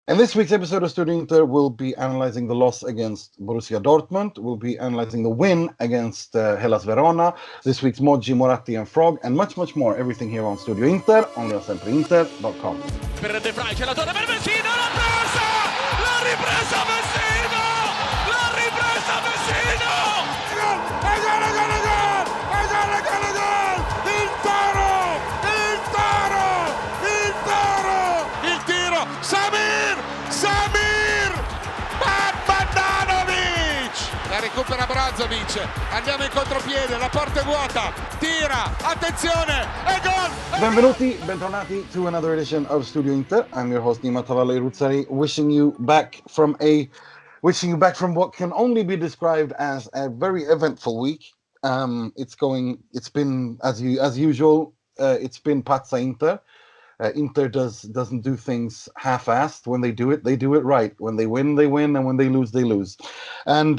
In this week's episode of Studio Inter, we'll be analyzing the loss against Boussia Dortmund. We'll be analyzing the win against Hellas Verona. This week's Moggi, Moratti and Frog, and much, much more. Everything here on Studio Inter, only on SempreInter.com. Per De Vrij, c'è la torre per Messina, l'ha presa! L'ha ripresa Messina! L'ha ripresa Messina! Gol! Il Toro! Il Toro! Il Toro! Il tiro! Samir! Bandanovic! La recupera Brozovic, andiamo in contropiede, la porta è vuota, tira, attenzione, e gol! Benvenuti, bentornati to another edition of Studio Inter. I'm your host Nima, Tavallaey, wishing you back from what can only be described as a very eventful week. It's been as usual. It's been Pazza Inter. Inter doesn't do things half-assed. When they do it right. When they win, and when they lose. And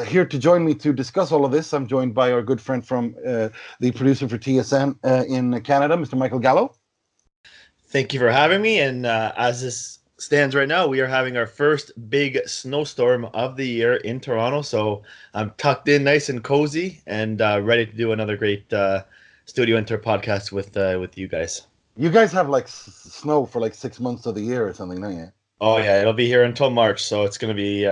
here to join me to discuss all of this, I'm joined by our good friend from the producer for TSN in Canada, Mr. Michael Gallo. Thank you for having me. And as this stands right now, we are having our first big snowstorm of the year in Toronto. So I'm tucked in nice and cozy and ready to do another great Studio Inter podcast with you guys. You guys have like snow for like 6 months of the year or something, don't you? Oh yeah, it'll be here until March, so it's going to be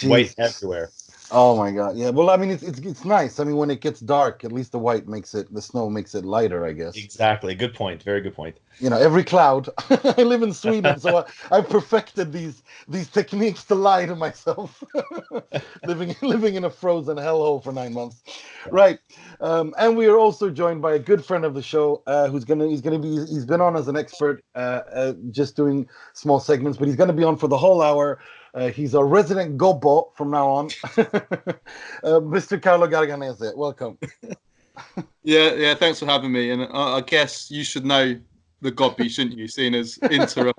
white everywhere. Oh my God, yeah. Well, I mean, it's nice. I mean, when it gets dark, at least the snow makes it lighter, I guess. Exactly. Good point. Very good point. You know, every cloud. I live in Sweden, so I've perfected these techniques to lie to myself. living in a frozen hellhole for 9 months, right? And we are also joined by a good friend of the show, he's been on as an expert, just doing small segments, but he's gonna be on for the whole hour. He's a resident gobbo from now on. Mr. Carlo Garganese, welcome. Yeah, thanks for having me. And I guess you should know the gobby, shouldn't you? Seeing as Inter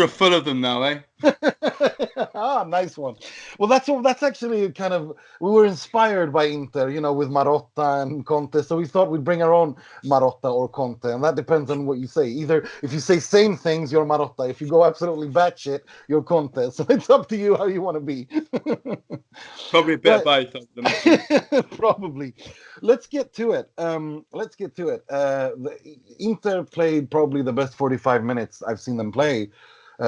are full of them now, eh? Nice one. Well, that's actually kind of, we were inspired by Inter, you know, with Marotta and Conte, so we thought we'd bring our own Marotta or Conte, and that depends on what you say. Either if you say same things, you're Marotta. If you go absolutely batshit, you're Conte. So it's up to you how you want to be. Probably a bit of both. Probably. Let's get to it. Inter played probably the best 45 minutes I've seen them play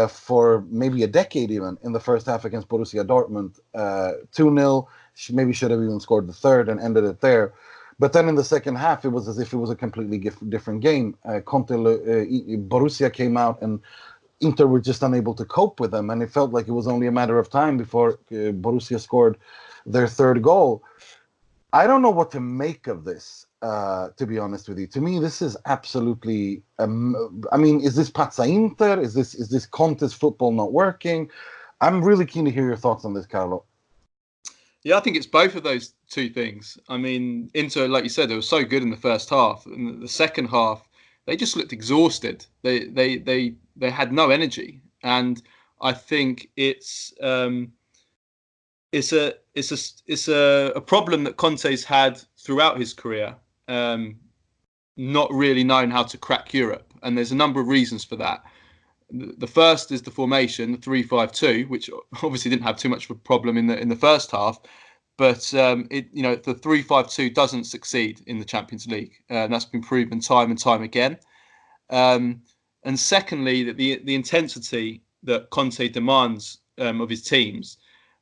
for maybe a decade even in the first half against Boussia Dortmund. 2-0, maybe should have even scored the third and ended it there. But then in the second half, it was as if it was a completely different game. Borussia came out and Inter were just unable to cope with them. And it felt like it was only a matter of time before Borussia scored their third goal. I don't know what to make of this, to be honest with you. To me, this is absolutely. Is this Pazza Inter? Is this Conte's football not working? I'm really keen to hear your thoughts on this, Carlo. Yeah, I think it's both of those two things. I mean, Inter, like you said, they were so good in the first half. In the second half, they just looked exhausted. They had no energy, and I think it's a problem that Conte's had throughout his career, not really knowing how to crack Europe. And there's a number of reasons for that. The first is the formation, the 3-5-2, which obviously didn't have too much of a problem in the first half. But the 3-5-2 doesn't succeed in the Champions League. And that's been proven time and time again. And secondly, the intensity that Conte demands of his teams.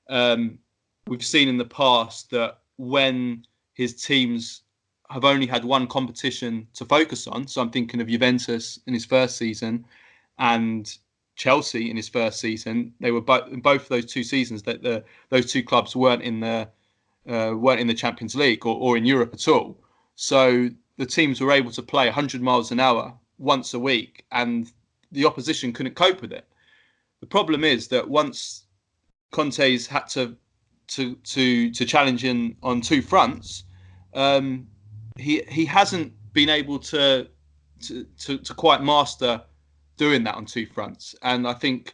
We've seen in the past that when his teams have only had one competition to focus on, so I'm thinking of Juventus in his first season and Chelsea in his first season, they were both of those two seasons that those two clubs weren't in the Champions League or in Europe at all. So the teams were able to play 100 miles an hour once a week, and the opposition couldn't cope with it. The problem is that once Conte's had to challenge on two fronts, he hasn't been able to quite master doing that on two fronts. And I think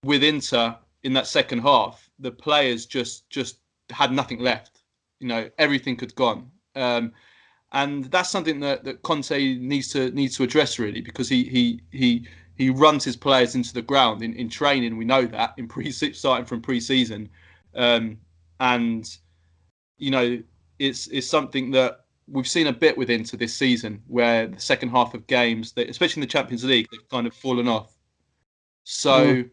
with Inter in that second half, the players just had nothing left. You know, everything had gone. And that's something that Conte needs to address, really, because he he runs his players into the ground in training. We know that starting from pre-season, and you know it's something that we've seen a bit with Inter this season, where the second half of games, especially in the Champions League, they've kind of fallen off. So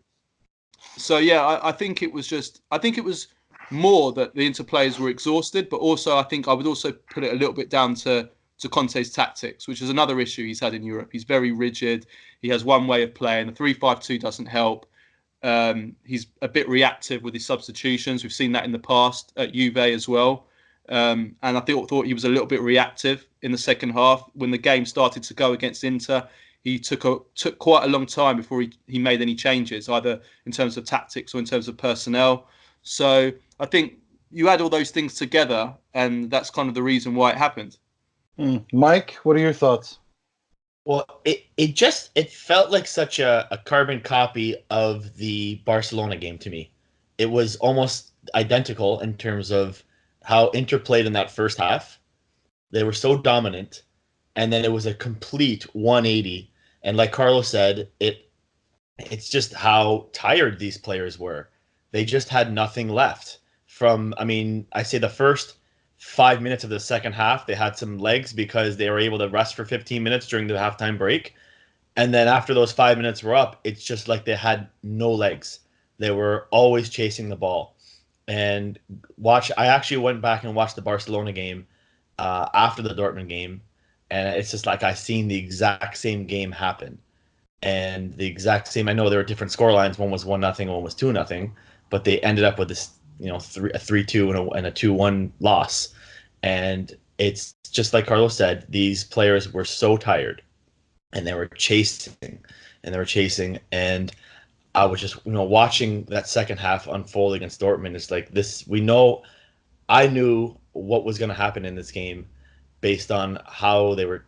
yeah, I think it was more that the Inter players were exhausted, but also I think I would also put it a little bit down to Conte's tactics, which is another issue he's had in Europe. He's very rigid. He has one way of playing. The 3-5-2 doesn't help. He's a bit reactive with his substitutions. We've seen that in the past at Juve as well. And I thought he was a little bit reactive in the second half. When the game started to go against Inter, he took quite a long time before he made any changes, either in terms of tactics or in terms of personnel. So I think you add all those things together, and that's kind of the reason why it happened. Mike, what are your thoughts? Well, it felt like such a carbon copy of the Barcelona game to me. It was almost identical in terms of how Inter played in that first half. They were so dominant, and then it was a complete 180. And like Carlos said, it's just how tired these players were. They just had nothing left. I say the first 5 minutes of the second half, they had some legs because they were able to rest for 15 minutes during the halftime break. And then after those 5 minutes were up, it's just like they had no legs. They were always chasing the ball. And I actually went back and watched the Barcelona game after the Dortmund game. And it's just like I seen the exact same game happen. And the exact same, I know there were different scorelines. One was 1-0, one was 2-0. But they ended up with this, a 3-2 and a 2-1 loss. And it's just like Carlos said, these players were so tired, and they were chasing. And I was just, watching that second half unfold against Dortmund. It's like this. I knew what was going to happen in this game based on how they were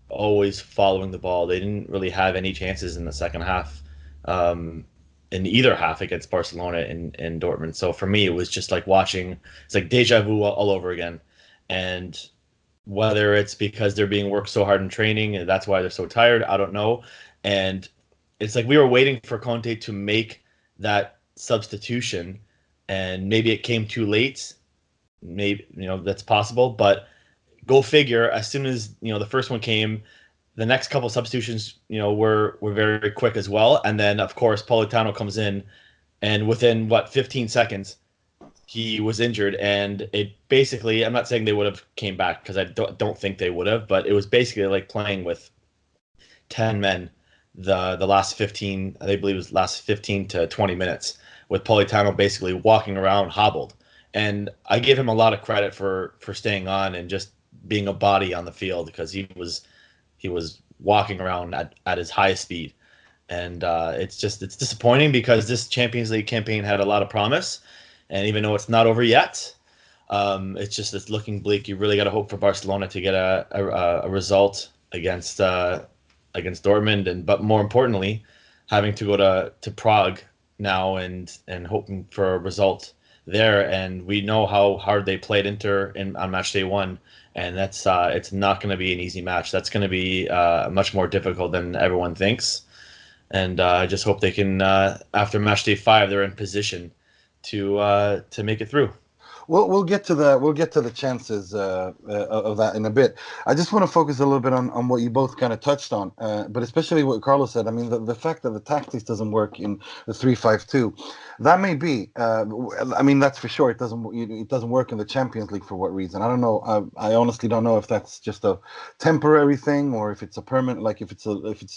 always following the ball. They didn't really have any chances in the second half. In either half against Barcelona and Dortmund. So for me, it was just like it's like deja vu all over again. And whether it's because they're being worked so hard in training and that's why they're so tired, I don't know. And it's like we were waiting for Conte to make that substitution, and maybe it came too late. Maybe, that's possible, but go figure. As soon as, the first one came, the next couple of substitutions, were very, very quick as well. And then, of course, Politano comes in, and within, 15 seconds, he was injured. And it basically, I'm not saying they would have came back because I don't think they would have, but it was basically like playing with 10 men the last 15, I believe it was last 15 to 20 minutes, with Politano basically walking around hobbled. And I give him a lot of credit for staying on and just being a body on the field, because he was walking around at his highest speed. And it's disappointing because this Champions League campaign had a lot of promise. And even though it's not over yet, it's looking bleak. You really got to hope for Barcelona to get a result against Dortmund, but more importantly, having to go to Prague now and hoping for a result there. And we know how hard they played Inter on match day 1. And that's it's not going to be an easy match. That's going to be much more difficult than everyone thinks. And I just hope they can, after match day 5, they're in position to make it through. We'll get to the chances of that in a bit. I just want to focus a little bit on what you both kind of touched on, but especially what Carlos said. I mean, the fact that the tactics doesn't work in the 3-5-2, that may be. I mean, that's for sure. It doesn't work in the Champions League for what reason? I don't know. I honestly don't know if that's just a temporary thing or if it's a permanent. Like if it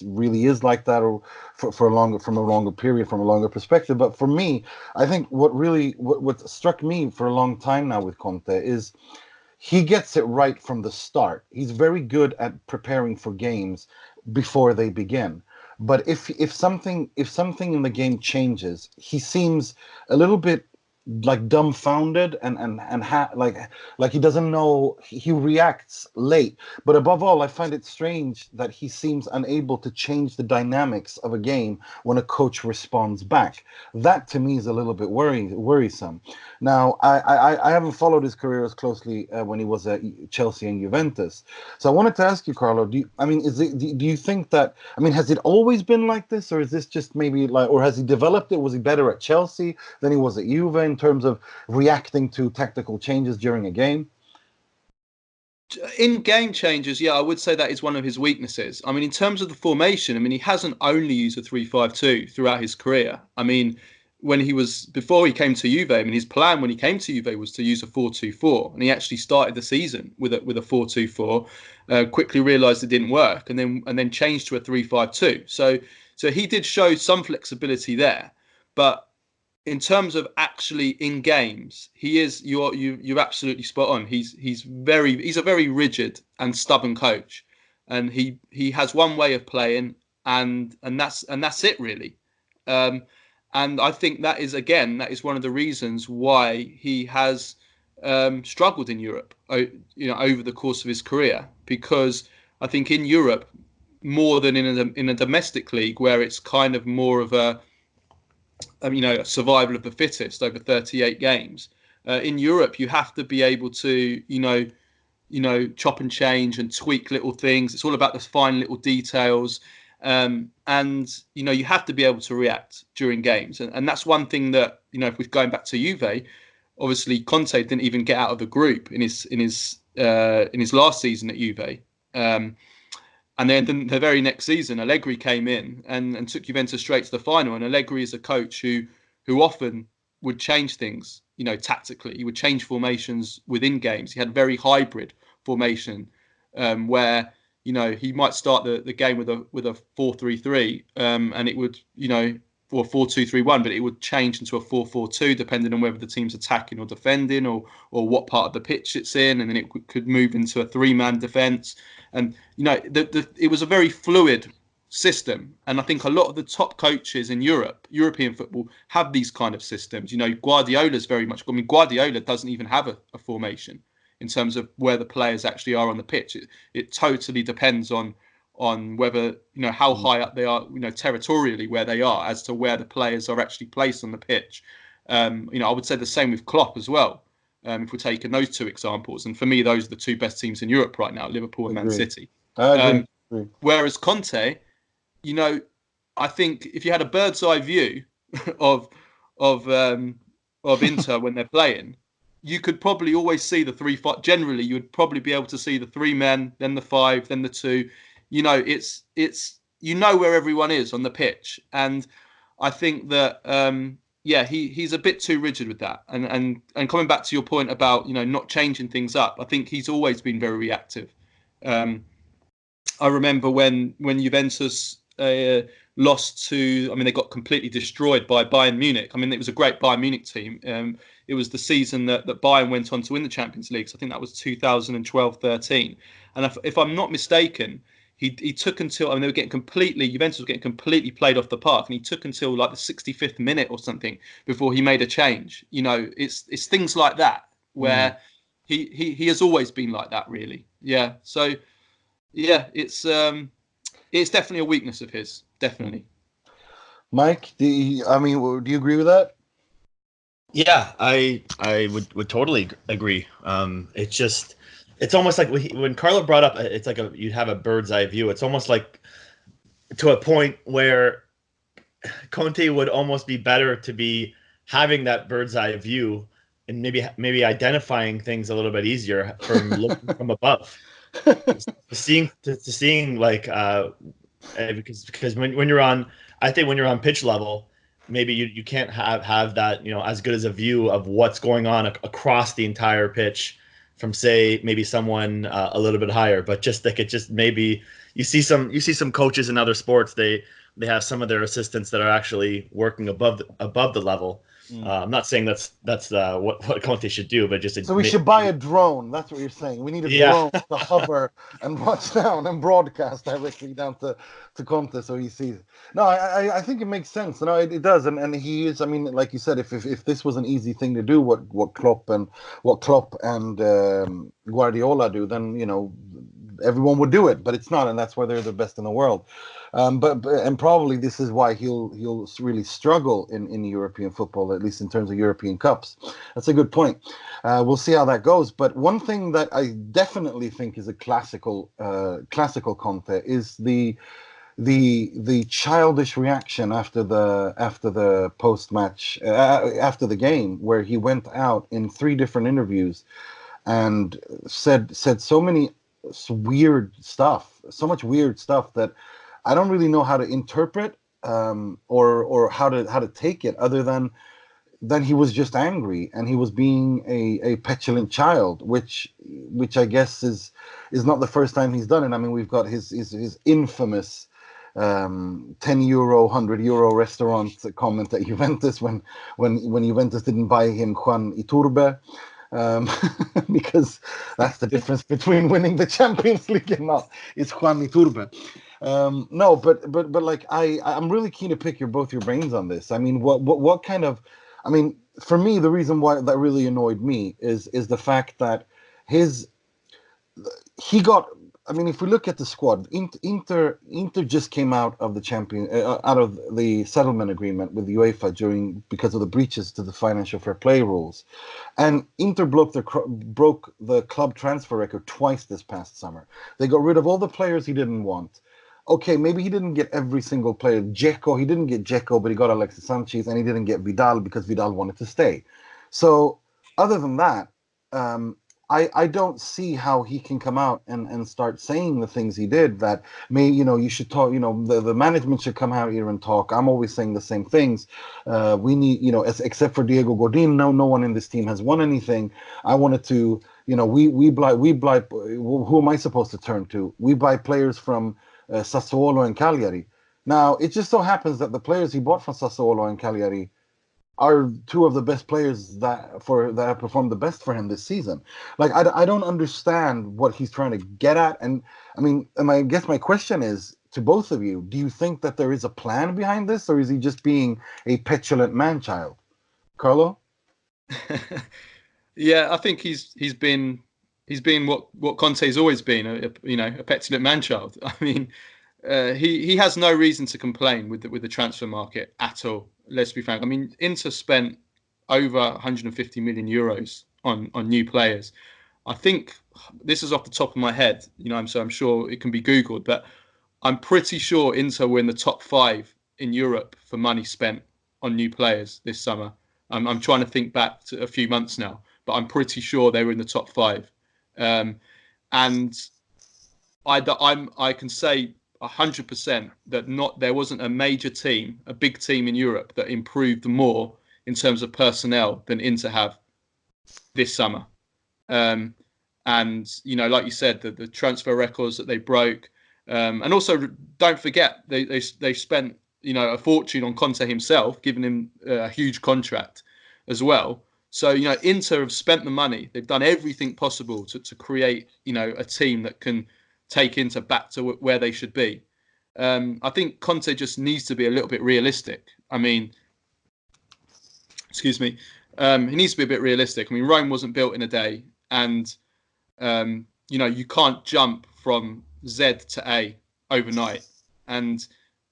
really is like that, or from a longer period, from a longer perspective. But for me, I think what struck me for a long time now with Conte is he gets it right from the start. He's very good at preparing for games before they begin. But if something in the game changes, he seems a little bit like dumbfounded like he doesn't know, he reacts late. But above all, I find it strange that he seems unable to change the dynamics of a game when a coach responds back. That to me is a little bit worrisome. Now, I haven't followed his career as closely when he was at Chelsea and Juventus, so I wanted to ask you, Carlo, do you think that, has it always been like this, or is this just maybe like, or has he developed it? Was he better at Chelsea than he was at Juve in terms of reacting to tactical changes during a game? In game changes, yeah, I would say that is one of his weaknesses. In terms of the formation, he hasn't only used a 3-5-2 throughout his career. Before he came to Juve, his plan when he came to Juve was to use a 4-2-4, and he actually started the season with a 4-2-4. Quickly realised it didn't work, and then changed to a 3-5-2. So he did show some flexibility there, but in terms of actually in games, you're absolutely spot on. He's a very rigid and stubborn coach, and he has one way of playing, and that's it really. And I think that is one of the reasons why he has struggled in Europe, over the course of his career, because I think in Europe, more than in a domestic league where it's kind of more of a survival of the fittest over 38 games. In Europe, you have to be able to, chop and change and tweak little things. It's all about the fine little details. And you have to be able to react during games. And that's one thing that, if we're going back to Juve, obviously Conte didn't even get out of the group in his last season at Juve. And then the very next season, Allegri came in and took Juventus straight to the final. And Allegri is a coach who often would change things, tactically. He would change formations within games. He had a very hybrid formation where, he might start the game with a 4-3-3, and it would, or 4-2-3-1, but it would change into a 4-4-2 depending on whether the team's attacking or defending, or what part of the pitch it's in, and then it could move into a 3-man defence. And it was a very fluid system, and I think a lot of the top coaches in European football, have these kind of systems. Guardiola's very much. Guardiola doesn't even have a formation in terms of where the players actually are on the pitch. It totally depends on whether, how high up they are, territorially where they are, as to where the players are actually placed on the pitch. I would say the same with Klopp as well. If we're taking those two examples, and for me, those are the two best teams in Europe right now, Liverpool and Man City. I agree. Whereas Conte, I think if you had a bird's eye view of Inter when they're playing, you could probably always see the 3-5. Generally, you would probably be able to see the 3 men, then the 5, then the 2. It's where everyone is on the pitch, and I think that he's a bit too rigid with that. And coming back to your point about not changing things up, I think he's always been very reactive. I remember when Juventus lost to, they got completely destroyed by Bayern Munich. It was a great Bayern Munich team. It was the season that Bayern went on to win the Champions League. So I think that was 2012-13. And if I'm not mistaken, he took until, they were getting Juventus was getting completely played off the park, and he took until like the 65th minute or something before he made a change. It's things like that where he has always been like that, really. Yeah. So it's definitely a weakness of his, definitely. Mike, do you agree with that? Yeah, I would totally agree. It's almost like when Carlo brought up, it's like you'd have a bird's eye view. It's almost like to a point where Conte would almost be better to be having that bird's eye view and maybe identifying things a little bit easier from looking from above. Seeing like because when you're on, I think when you're on pitch level, maybe you can't have that as good as a view of what's going on across the entire pitch from, say, maybe someone a little bit higher. But just maybe you see some coaches in other sports, they have some of their assistants that are actually working above the level. I'm not saying that's what Conte should do, but just So we should buy a drone. That's what you're saying. We need a drone to hover and watch down and broadcast directly down to Conte so he sees. No, I think it makes sense. No, it does, and he is. I mean, like you said, if this was an easy thing to do, what Klopp and Guardiola do, then everyone would do it. But it's not, and that's why they're the best in the world. But probably this is why he'll really struggle in European football, at least in terms of European cups. That's a good point. We'll see how that goes. But one thing that I definitely think is a classical Conte is the childish reaction after the post match after the game, where he went out in 3 different interviews and said so many weird stuff, so much weird stuff that I don't really know how to interpret or how to take it, other than he was just angry and he was being a petulant child, which I guess is not the first time he's done it. I mean, we've got his infamous €10, €100 restaurant comment at Juventus when Juventus didn't buy him Juan Iturbe. Because that's the difference between winning the Champions League and not. It's Juan Iturbe. No, but like I'm really keen to pick both your brains on this. I mean, what kind of, I mean, for me, the reason why that really annoyed me is the fact that he got. I mean, if we look at the squad, Inter just came out of the settlement agreement with UEFA because of the breaches to the financial fair play rules, and Inter broke the club transfer record twice this past summer. They got rid of all the players he didn't want. Okay, maybe he didn't get every single player. He didn't get Dzeko, but he got Alexis Sanchez, and he didn't get Vidal because Vidal wanted to stay. So, other than that, I don't see how he can come out and start saying the things he did, that you should talk, the management should come out here and talk. I'm always saying the same things. We need, except for Diego Godin, no one in this team has won anything. I wanted to, we buy, who am I supposed to turn to? We buy players from Sassuolo and Cagliari. Now, it just so happens that the players he bought from Sassuolo and Cagliari are 2 of the best players that have performed the best for him this season. Like, I don't understand what he's trying to get at. And I mean, I guess my question is to both of you: do you think that there is a plan behind this, or is he just being a petulant man-child? Carlo? Yeah, I think he's been what Conte's always been, a petulant man-child. I mean, he has no reason to complain with the transfer market at all. Let's be frank. I mean, Inter spent over 150 million euros on new players. I think this is off the top of my head, so I'm sure it can be Googled, but I'm pretty sure Inter were in the top 5 in Europe for money spent on new players this summer. I'm trying to think back to a few months now, but I'm pretty sure they were in the top 5. And I can say 100% that there wasn't a major team, a big team in Europe that improved more in terms of personnel than Inter have this summer. And like you said, the transfer records that they broke, and also don't forget they spent a fortune on Conte himself, giving him a huge contract as well. So Inter have spent the money. They've done everything possible to create a team that can take Inter back to where they should be. I think Conte just needs to be a little bit realistic. I mean, excuse me, he needs to be a bit realistic. I mean, Rome wasn't built in a day, and you can't jump from Z to A overnight. And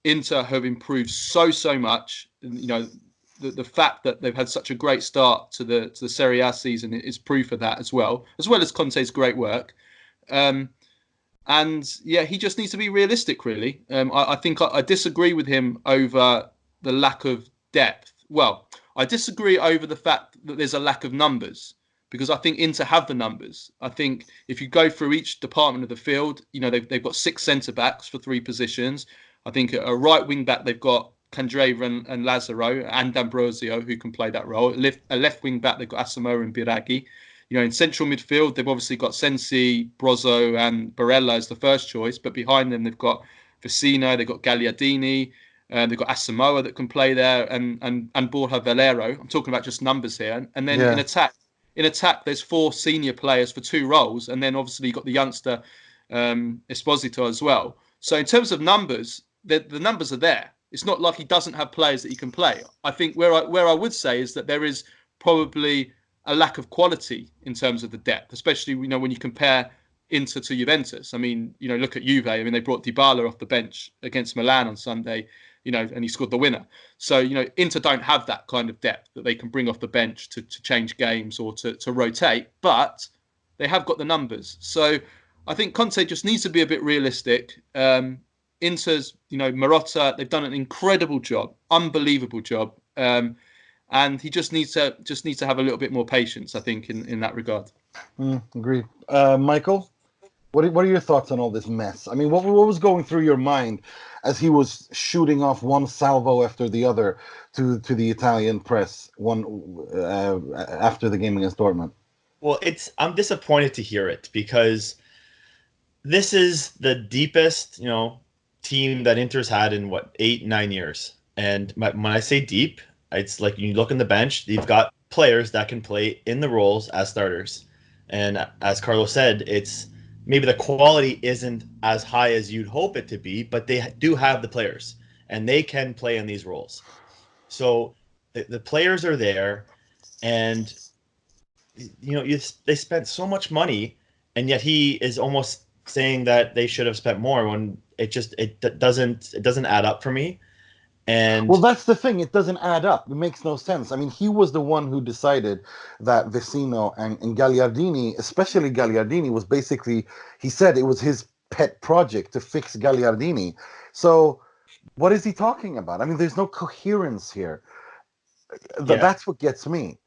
Inter have improved so much. The fact that they've had such a great start to the Serie A season is proof of that as well as Conte's great work. And yeah, he just needs to be realistic, really. I think I disagree with him over the lack of depth. Well, I disagree over the fact that there's a lack of numbers, because I think Inter have the numbers. I think if you go through each department of the field, they've got 6 centre-backs for 3 positions. I think a right wing-back, they've got Candreva and Lazaro and D'Ambrosio, who can play that role. A left wing-back, they've got Asamoah and Biraghi. In central midfield, they've obviously got Sensi, Brozzo and Barella as the first choice. But behind them, they've got Vecino, they've got Gagliardini. They've got Asamoah that can play there, and Borja Valero. I'm talking about just numbers here. And then in attack, there's 4 senior players for 2 roles, and then obviously you've got the youngster Esposito as well. So in terms of numbers, the numbers are there. It's not like he doesn't have players that he can play. I think where I would say is that there is probably a lack of quality in terms of the depth, especially when you compare Inter to Juventus. I mean, look at Juve. I mean, they brought Dybala off the bench against Milan on Sunday, and he scored the winner. So, Inter don't have that kind of depth that they can bring off the bench to change games or to rotate, but they have got the numbers. So I think Conte just needs to be a bit realistic. Inter's, Moratti, they've done an incredible job, unbelievable job. And he just needs to have a little bit more patience, I think, in that regard. Agreed. Michael, what are your thoughts on all this mess? I mean, what was going through your mind as he was shooting off one salvo after the other to the Italian press after the game against Dortmund? Well, I'm disappointed to hear it, because this is the deepest, team that Inter's had in 8-9 years. And when I say deep, it's like you look in the bench, you've got players that can play in the roles as starters. And as Carlo said, it's maybe the quality isn't as high as you'd hope it to be, but they do have the players and they can play in these roles. So the players are there, and they spent so much money, and yet he is almost saying that they should have spent more, when it doesn't add up for me. And well, that's the thing. It doesn't add up. It makes no sense. I mean, he was the one who decided that Vecino and Gagliardini, especially Gagliardini, was basically, he said it was his pet project to fix Gagliardini. So what is he talking about? I mean, there's no coherence here. That's what gets me.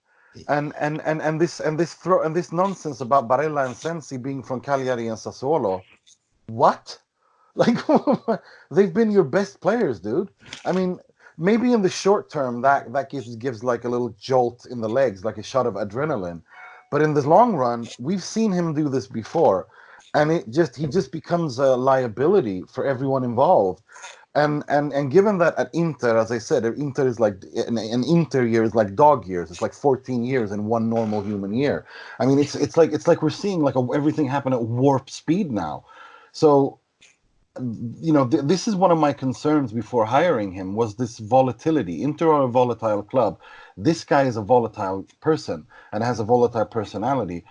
And this nonsense about Barella and Sensi being from Cagliari and Sassuolo. What? Like, they've been your best players, dude. I mean, maybe in the short term that gives like a little jolt in the legs, like a shot of adrenaline. But in the long run, we've seen him do this before, and he just becomes a liability for everyone involved. And given that at Inter, as I said, Inter is like an Inter year is like dog years. It's like 14 years in one normal human year. I mean, it's like we're seeing like everything happen at warp speed now. So, this is one of my concerns before hiring him, was this volatility. Inter are a volatile club. This guy is a volatile person and has a volatile personality.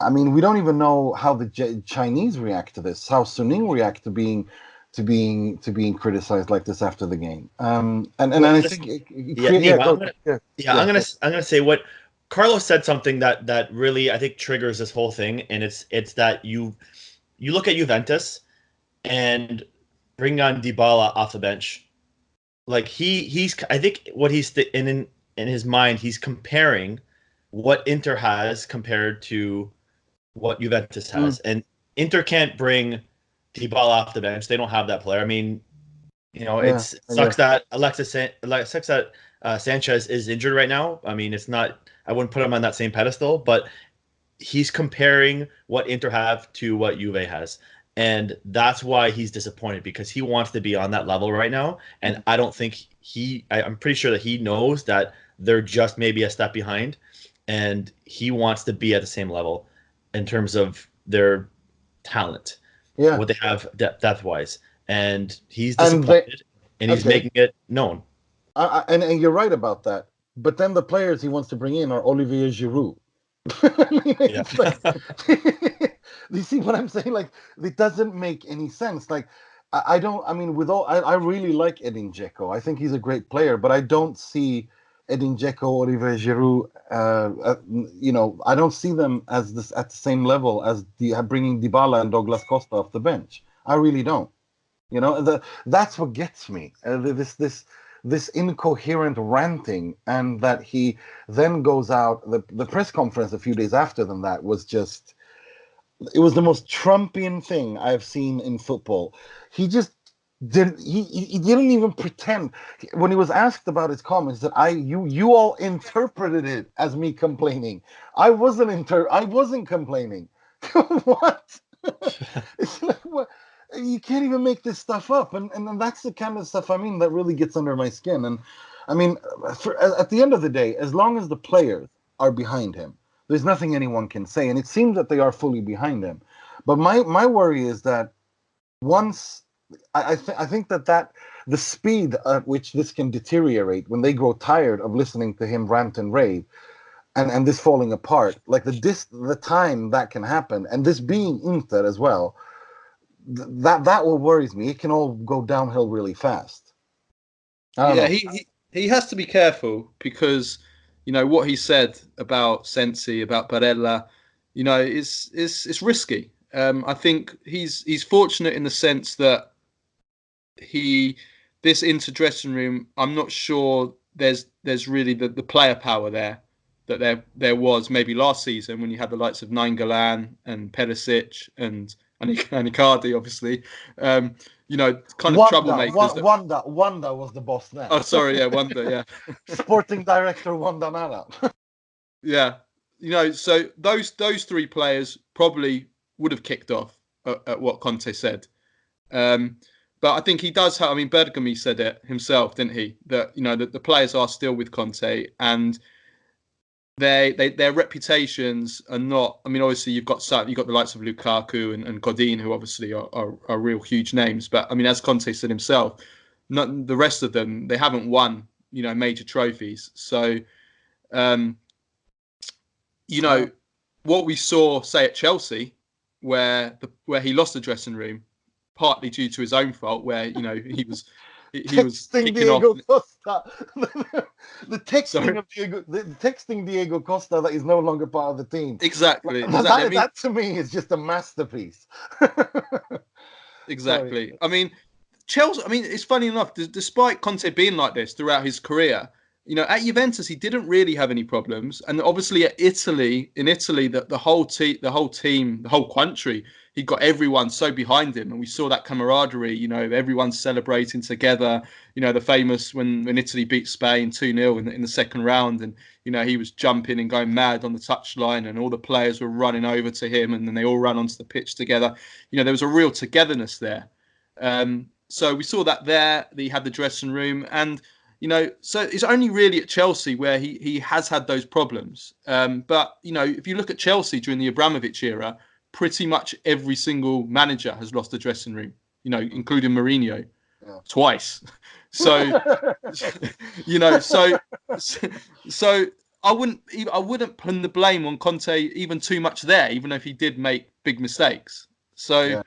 I mean, we don't even know how the Chinese react to this, how Suning react to being criticized like this after the game. And I think I'm gonna say what Carlos said, something that really I think triggers this whole thing, and it's that you look at Juventus and bring on Dybala off the bench. Like he's I think what he's in his mind, he's comparing what Inter has compared to what Juventus has, and Inter can't bring Dybala off the bench. They don't have that player. I mean, it sucks that Sanchez is injured right now. I mean, it's not. I wouldn't put him on that same pedestal, but he's comparing what Inter have to what Juve has. And that's why he's disappointed, because he wants to be on that level right now. And I don't think I'm pretty sure that he knows that they're just maybe a step behind, and he wants to be at the same level in terms of their talent, what they have depth-wise. And he's disappointed, and he's making it known. And you're right about that. But then the players he wants to bring in are Olivier Giroud. You see what I'm saying? Like, it doesn't make any sense. Like, I really like Edin Dzeko. I think he's a great player, but I don't see Edin Dzeko, Olivier Giroud. I don't see them at the same level as bringing Dybala and Douglas Costa off the bench. I really don't. That's what gets me. This incoherent ranting, and that he then goes out. The press conference a few days after that was just. It was the most Trumpian thing I've seen in football. He just didn't. He didn't even pretend. When he was asked about his comments, that you all interpreted it as me complaining. I wasn't complaining. What? It's like, what? you can't even make this stuff up, and that's the kind of stuff I mean that really gets under my skin. And I mean, at the end of the day, as long as the players are behind him, there's nothing anyone can say, and it seems that they are fully behind him. But my worry is that once I think that the speed at which this can deteriorate when they grow tired of listening to him rant and rave, and this falling apart, like the time that can happen, and this being Inter as well, that what worries me. It can all go downhill really fast. I don't know. He has to be careful because, you know, what he said about Sensi, about Barella, you know, is risky. I think he's fortunate in the sense that this Inter dressing room, I'm not sure there's really the player power there that there was maybe last season when you had the likes of Nainggolan and Perisic and Icardi, obviously. You know, kind of troublemakers. Wanda was the boss then. Oh, sorry, yeah, Wanda, yeah. Sporting director Wanda Nara. Yeah, you know, so those three players probably would have kicked off at what Conte said. But I think he does have. I mean, Bergami said it himself, didn't he? That, you know, that the players are still with Conte and their reputations are not. I mean, obviously you've got the likes of Lukaku and Godin, who obviously are real huge names. But I mean, as Conte said himself, not the rest of them. They haven't won, you know, major trophies. So, you know, what we saw, say, at Chelsea, where he lost the dressing room, partly due to his own fault, where, you know, he was texting Diego Costa. the texting Diego Costa that is no longer part of the team. Exactly. That to me is just a masterpiece. Exactly. Sorry. I mean, Chelsea. I mean, it's funny enough. Despite Conte being like this throughout his career, you know, at Juventus he didn't really have any problems, and obviously in Italy, the whole team, the whole country, he got everyone so behind him, and we saw that camaraderie. You know, everyone celebrating together. You know, the famous when Italy beat Spain 2-0 in the second round, and you know he was jumping and going mad on the touchline, and all the players were running over to him, and then they all ran onto the pitch together. You know, there was a real togetherness there. So we saw that there. He had the dressing room, and you know, so it's only really at Chelsea where he has had those problems. But you know, if you look at Chelsea during the Abramovich era, pretty much every single manager has lost the dressing room, you know, including Mourinho, twice. So, you know, so I wouldn't put the blame on Conte even too much there, even if he did make big mistakes. So yeah,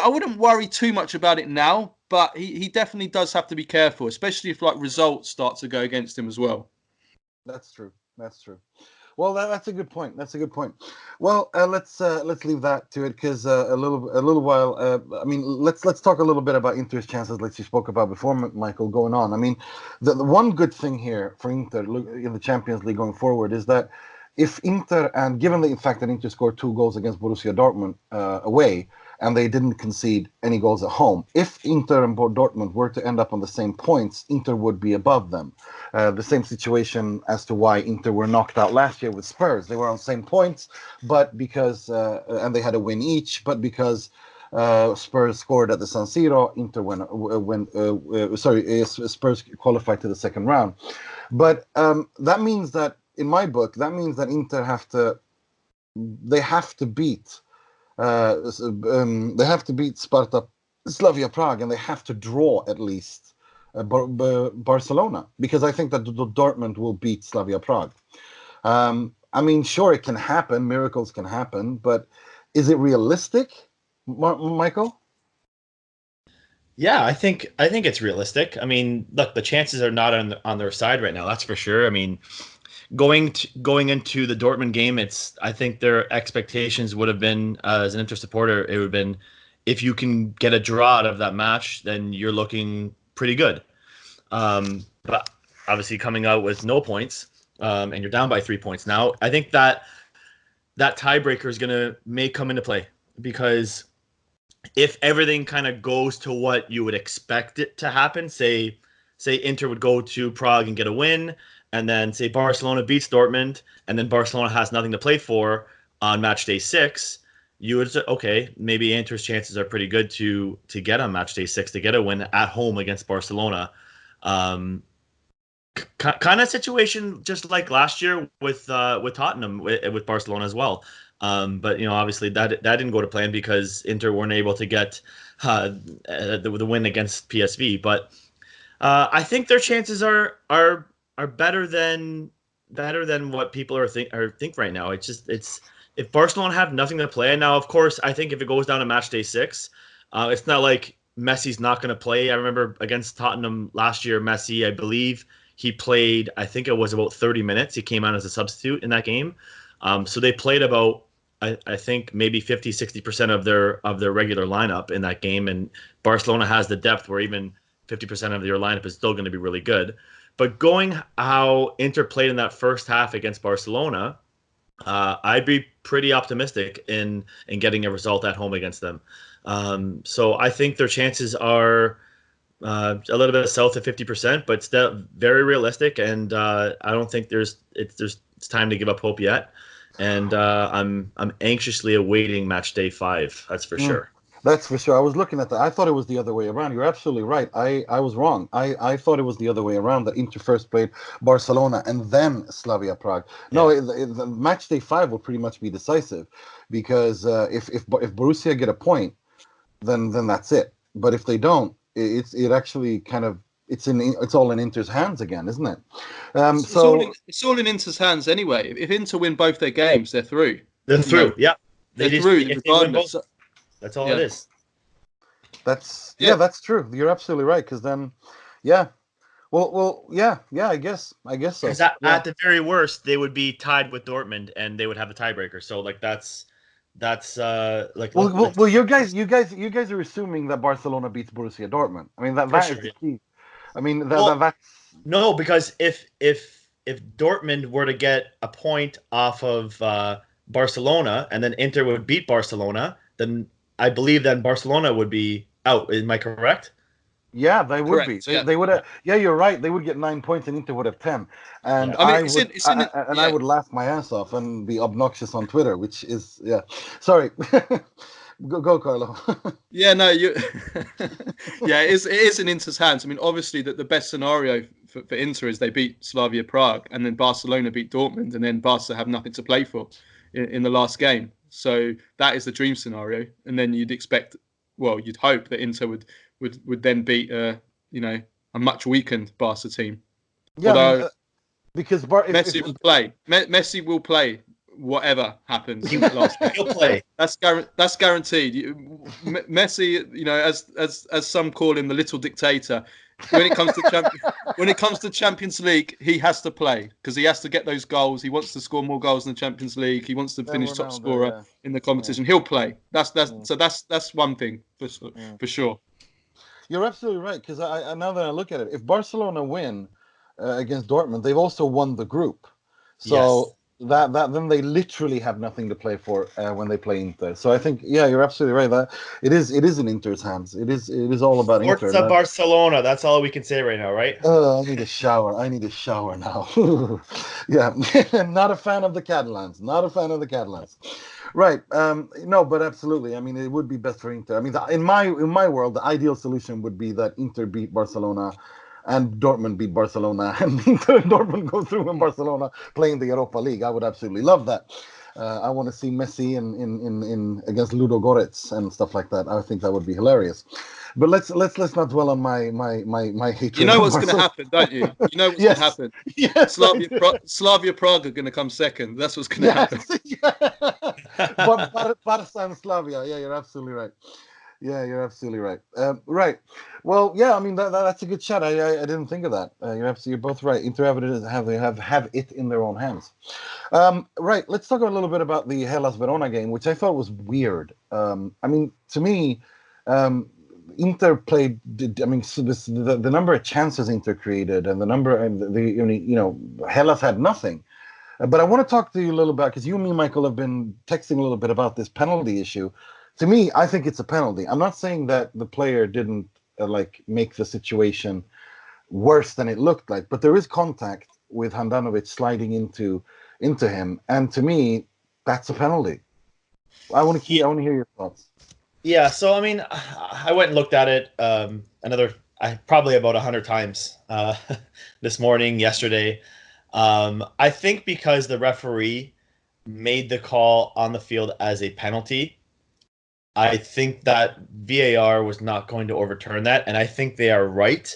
I wouldn't worry too much about it now, but he definitely does have to be careful, especially if like results start to go against him as well. That's true. Well, that's a good point. Well, let's leave that to it because a little while. I mean, let's talk a little bit about Inter's chances, like you spoke about before, Michael. Going on. I mean, the one good thing here for Inter in the Champions League going forward is that if Inter, and given the fact that Inter scored 2 goals against Boussia Dortmund away, and they didn't concede any goals at home, if Inter and Dortmund were to end up on the same points, Inter would be above them. The same situation as to why Inter were knocked out last year with Spurs. They were on the same points, but because and they had a win each, but because Spurs scored at the San Siro, Inter Spurs qualified to the second round. But that means that, in my book, that means that Inter have to beat Sparta, Slavia Prague, and they have to draw at least Barcelona, because I think that Dortmund will beat Slavia Prague. I mean, sure, it can happen, miracles can happen, but is it realistic, Michael? Yeah, I think it's realistic. I mean, look, the chances are not on their side right now. That's for sure. I mean, going into the Dortmund game, I think their expectations would have been, as an Inter supporter, it would have been, if you can get a draw out of that match, then you're looking pretty good. But obviously coming out with no points, and you're down by 3 points now, I think that tiebreaker may come into play, because if everything kind of goes to what you would expect it to happen, say Inter would go to Prague and get a win, and then say Barcelona beats Dortmund, and then Barcelona has nothing to play for on match day 6, you would say, okay, maybe Inter's chances are pretty good to get on match day 6, to get a win at home against Barcelona. Kind of situation just like last year with Tottenham with Barcelona as well. But obviously that didn't go to plan because Inter weren't able to get the win against PSV. But I think their chances are better than what people think right now. It's if Barcelona have nothing to play now. Of course, I think if it goes down to match day 6, it's not like Messi's not going to play. I remember against Tottenham last year, Messi, I believe he played, I think it was about 30 minutes. He came out as a substitute in that game. So they played about, I think, maybe 50, 60% of their regular lineup in that game. And Barcelona has the depth where even 50% of their lineup is still going to be really good. But going how Inter played in that first half against Barcelona, I'd be pretty optimistic in getting a result at home against them. So I think their chances are a little bit south of 50%, but still very realistic. And I don't think it's time to give up hope yet. And I'm anxiously awaiting match day 5. That's for sure. That's for sure. I was looking at that. I thought it was the other way around. You're absolutely right. I was wrong. I thought it was the other way around, that Inter first played Barcelona and then Slavia Prague. No, the match day 5 will pretty much be decisive, because if Borussia get a point, then that's it. But if they don't, it actually kind of it's all in Inter's hands again, isn't it? It's all in Inter's hands anyway. If Inter win both their games, they're through. They're through. Yeah, they're through regardless. That's all it is. That's true. You're absolutely right. Because then, I guess so. Because at the very worst, they would be tied with Dortmund, and they would have the tiebreaker. So that's like. Well, you guys are assuming that Barcelona beats Borussia Dortmund. I mean that is the key. I mean that's no, because if Dortmund were to get a point off of Barcelona, and then Inter would beat Barcelona, then I believe then Barcelona would be out. Am I correct? Yeah, they would Correct. be. Yeah. They would have. Yeah, you're right. They would get 9 points, and Inter would have 10. And I would laugh my ass off and be obnoxious on Twitter, which is Sorry, go Carlo. It is in Inter's hands. I mean, obviously, the best scenario for Inter is they beat Slavia Prague, and then Barcelona beat Dortmund, and then Barca have nothing to play for in the last game. So that is the dream scenario, and then you'd hope that Inter would then beat a much weakened Barca team. Yeah, although because Messi will play. Messi will play whatever happens in the last game. He'll play. That's guaranteed. Messi, as some call him, the little dictator. When it comes to Champions League, he has to play because he has to get those goals. He wants to score more goals in the Champions League. He wants to finish top scorer in the competition. He'll play. That's one thing for sure. You're absolutely right, because now that I look at it, if Barcelona win against Dortmund, they've also won the group. So that then they literally have nothing to play for when they play Inter. So I think you're absolutely right. That it is in Inter's hands. It is all about Inter. Forza Barcelona. That's all we can say right now, right? I need a shower. I need a shower now. Not a fan of the Catalans. Right. No, but absolutely. I mean, it would be best for Inter. I mean, in my world, the ideal solution would be that Inter beat Barcelona and Dortmund beat Barcelona, and Inter and Dortmund go through in Barcelona playing the Europa League. I would absolutely love that. I want to see Messi in against Ludo Goretz and stuff like that. I think that would be hilarious. But let's not dwell on my hatred. You know what's going to happen, don't you? You know what's going to happen. Yes. Slavia Prague are going to come second. That's what's going to happen. But Barca and Slavia. Yeah, you're absolutely right. Right. Well, I mean that's a good shot. I didn't think of that. You're both right. Inter have it in their own hands. Right. Let's talk a little bit about the Hellas Verona game, which I thought was weird. I mean, to me, Inter played. I mean, so the number of chances Inter created and the number Hellas had nothing. But I want to talk to you a little bit because you and me, Michael, have been texting a little bit about this penalty issue. To me, I think it's a penalty. I'm not saying that the player didn't make the situation worse than it looked like, but there is contact with Handanovic sliding into him, and to me, that's a penalty. I want to hear your thoughts. Yeah, so I mean, I went and looked at it probably about 100 times this morning, yesterday. I think because the referee made the call on the field as a penalty, I think that VAR was not going to overturn that, and I think they are right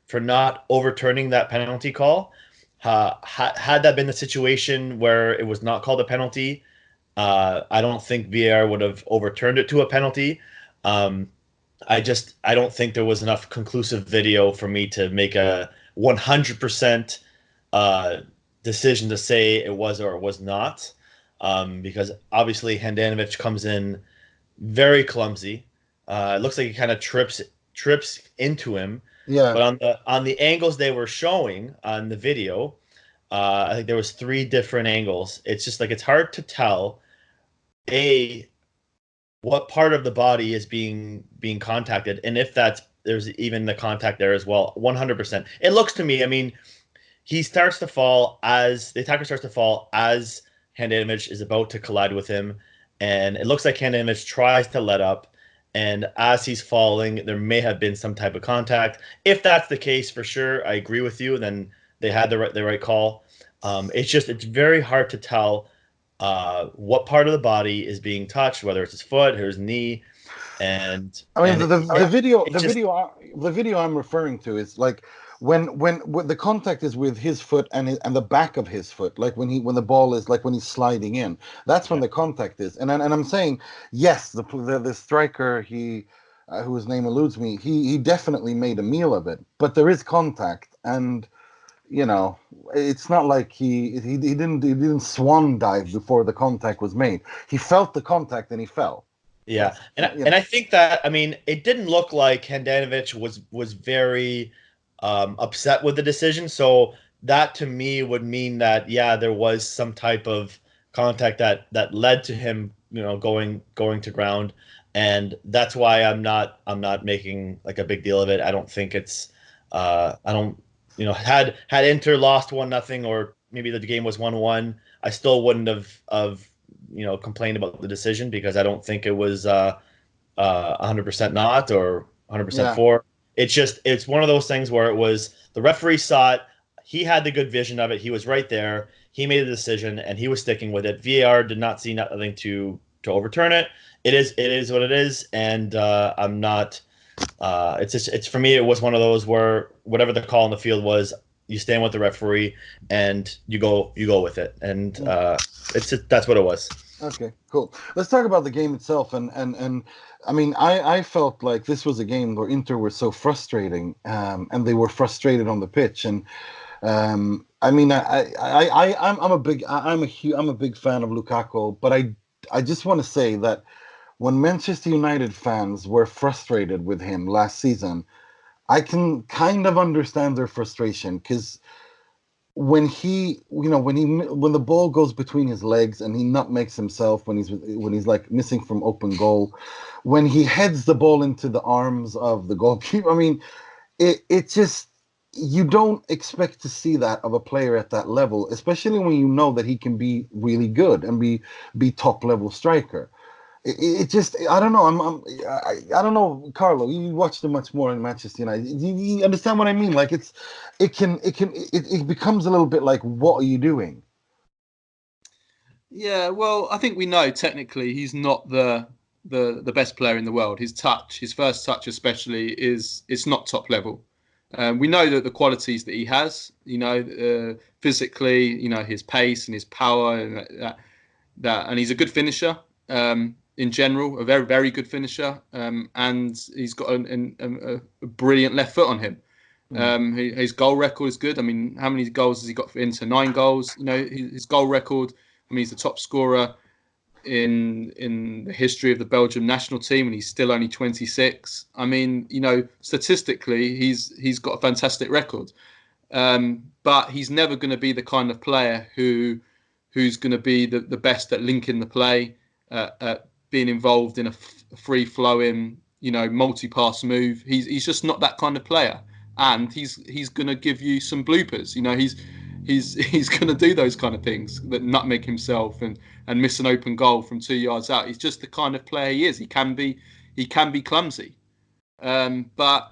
for not overturning that penalty call. Had that been the situation where it was not called a penalty, I don't think VAR would have overturned it to a penalty. Um, I don't think there was enough conclusive video for me to make a 100% decision to say it was or it was not. Because obviously Handanovic comes in very clumsy. It looks like he kind of trips into him. Yeah. But on the angles they were showing on the video, I think there was 3 different angles. It's just like it's hard to tell what part of the body is being contacted, and if there's even the contact there as well. 100%. It looks to me, I mean, the attacker starts to fall as Handanovic is about to collide with him, and it looks like Handanovic tries to let up, and as he's falling, there may have been some type of contact. If that's the case, for sure, I agree with you. Then they had the right call. It's very hard to tell what part of the body is being touched, whether it's his foot or his knee. And I mean, the video I'm referring to is like when the contact is with his foot and the back of his foot, like when the ball is like when he's sliding in, that's when the contact is. And I'm saying yes, the striker, whose name eludes me, he definitely made a meal of it, but there is contact, and it's not like he didn't swan dive before the contact was made. He felt the contact and he fell. Yeah, and I think that, I mean, it didn't look like Handanovic was very upset with the decision. So that to me would mean that there was some type of contact that led to him going to ground, and that's why I'm not making like a big deal of it. I don't think it's I don't. Had Inter lost 1-0, or maybe the game was 1-1, I still wouldn't have complained about the decision, because I don't think it was 100% not or 100% for. It's one of those things where it was the referee saw it, he had the good vision of it, he was right there, he made a decision, and he was sticking with it. VAR did not see nothing to overturn it. It is what it is, and I'm not. It's for me, it was one of those where whatever the call on the field was, you stand with the referee and you go with it, and that's what it was. Okay, cool. Let's talk about the game itself, and I mean, I felt like this was a game where Inter were so frustrating, and they were frustrated on the pitch, and I mean, I'm a big fan of Lukaku, but I just want to say that when Manchester United fans were frustrated with him last season, I can kind of understand their frustration, because when the ball goes between his legs and he nutmegs himself when he's like missing from open goal, when he heads the ball into the arms of the goalkeeper, I mean, it just, you don't expect to see that of a player at that level, especially when you know that he can be really good and be top level striker. It just, I don't know. I don't know, Carlo. You watched him much more in Manchester United. You understand what I mean? Like it becomes a little bit like, what are you doing? Yeah, well, I think we know technically he's not the best player in the world. His first touch especially, it's not top level. We know that the qualities that he has, physically, his pace and his power, and and he's a good finisher. In general, a very, very good finisher, and he's got a brilliant left foot on him. His goal record is good. I mean, how many goals has he got for Inter? 9 goals. His goal record, I mean, he's the top scorer in the history of the Belgium national team, and he's still only 26. I mean, statistically, he's got a fantastic record, but he's never going to be the kind of player who's going to be the best at linking the play, at being involved in a free-flowing, multi-pass move. He's just not that kind of player, and he's going to give you some bloopers. he's going to do those kind of things, that nutmeg himself and miss an open goal from 2 yards out. He's just the kind of player he is. He can be clumsy, but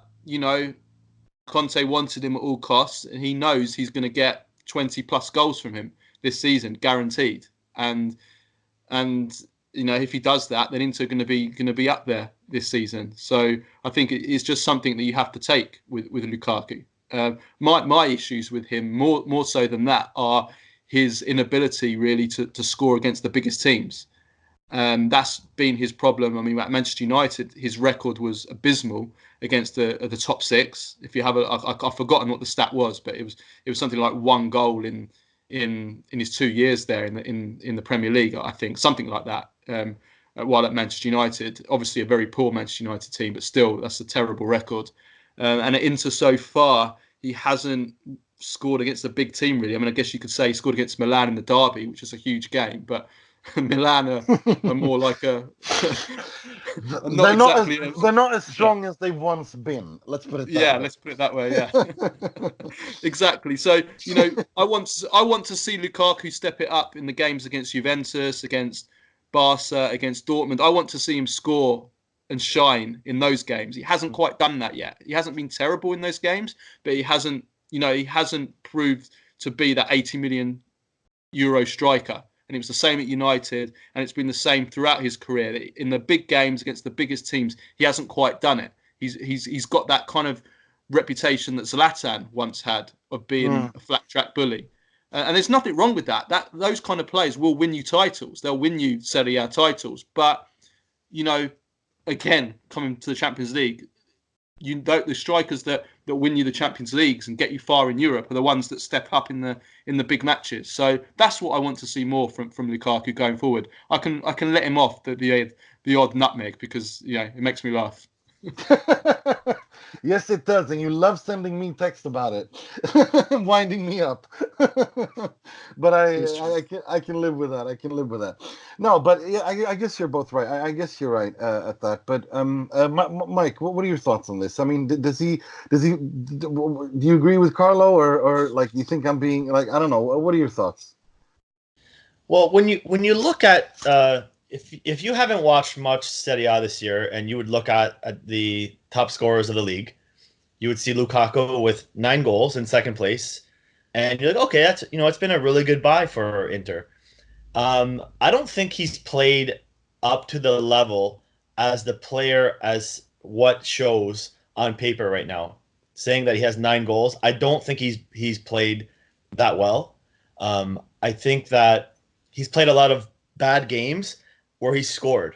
Conte wanted him at all costs, and he knows he's going to get 20 plus goals from him this season, guaranteed. And if he does that, then Inter are going to be up there this season. So I think it's just something that you have to take with Lukaku. My issues with him, more so than that, are his inability really to score against the biggest teams. That's been his problem. I mean, at Manchester United, his record was abysmal against the top six. If you have I've forgotten what the stat was, but it was something like 1 goal in his 2 years there in the Premier League, I think, something like that. While at Manchester United, obviously a very poor Manchester United team, but still that's a terrible record. And at Inter so far, he hasn't scored against a big team really. I mean, I guess you could say he scored against Milan in the derby, which is a huge game, but Milan are more like a. They're not as strong as they've once been. Let's put it that way. Yeah, let's put it that way. Yeah, exactly. So I want to see Lukaku step it up in the games against Juventus, against Barca, against Dortmund. I want to see him score and shine in those games. He hasn't quite done that yet. He hasn't been terrible in those games, but he hasn't proved to be that 80 million euro striker. And it was the same at United, and it's been the same throughout his career. In the big games against the biggest teams, he hasn't quite done it. He's got that kind of reputation that Zlatan once had of being a flat track bully. And there's nothing wrong with that. Those kind of players will win you titles. They'll win you Serie A titles. But, again, coming to the Champions League, the strikers that win you the Champions Leagues and get you far in Europe are the ones that step up in the big matches. So that's what I want to see more from Lukaku going forward. I can let him off the odd nutmeg because it makes me laugh. Yes, it does, and you love sending me text about it, winding me up. But I can live with that. I can live with that. No, but yeah, I guess you're both right. I guess you're right at that. But Mike, what are your thoughts on this? I mean, do you agree with Carlo, or like, do you think I'm being like, I don't know? What are your thoughts? Well, when you look at if you haven't watched much Serie A this year, and you would look at the top scorers of the league, you would see Lukaku with 9 goals in second place, and you're like, okay, that's it's been a really good buy for Inter. I don't think he's played up to the level as the player as what shows on paper right now. Saying that he has 9 goals, I don't think he's played that well. I think that he's played a lot of bad games where he's scored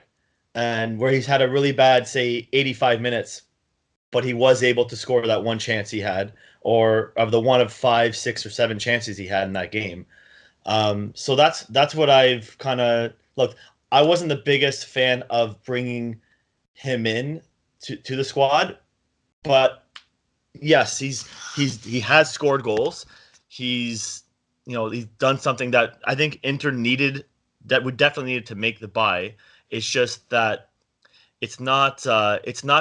and where he's had a really bad, say, 85 minutes, but he was able to score that one chance he had, or of the one of 5, 6, or 7 chances he had in that game. So that's what I've kind of look. I wasn't the biggest fan of bringing him in to the squad, but yes, he has scored goals. He's done something that I think Inter needed. That would definitely need to make the buy. It's just that it's not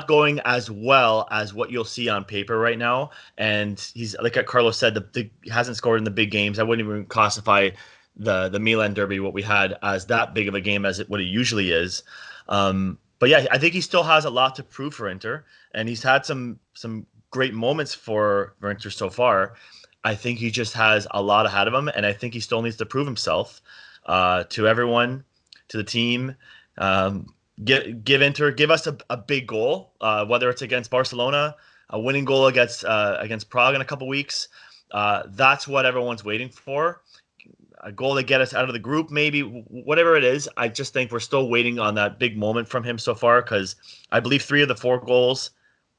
going as well as what you'll see on paper right now. And he's, like Carlos said, he hasn't scored in the big games. I wouldn't even classify the Milan derby, what we had, as that big of a game as what it usually is. But yeah, I think he still has a lot to prove for Inter, and he's had some great moments for Inter so far. I think he just has a lot ahead of him, and I think he still needs to prove himself to everyone, to the team. Give us a big goal, whether it's against Barcelona, a winning goal against Prague in a couple weeks. That's what everyone's waiting for. A goal to get us out of the group, maybe, whatever it is. I just think we're still waiting on that big moment from him so far, because I believe 3 or 4 of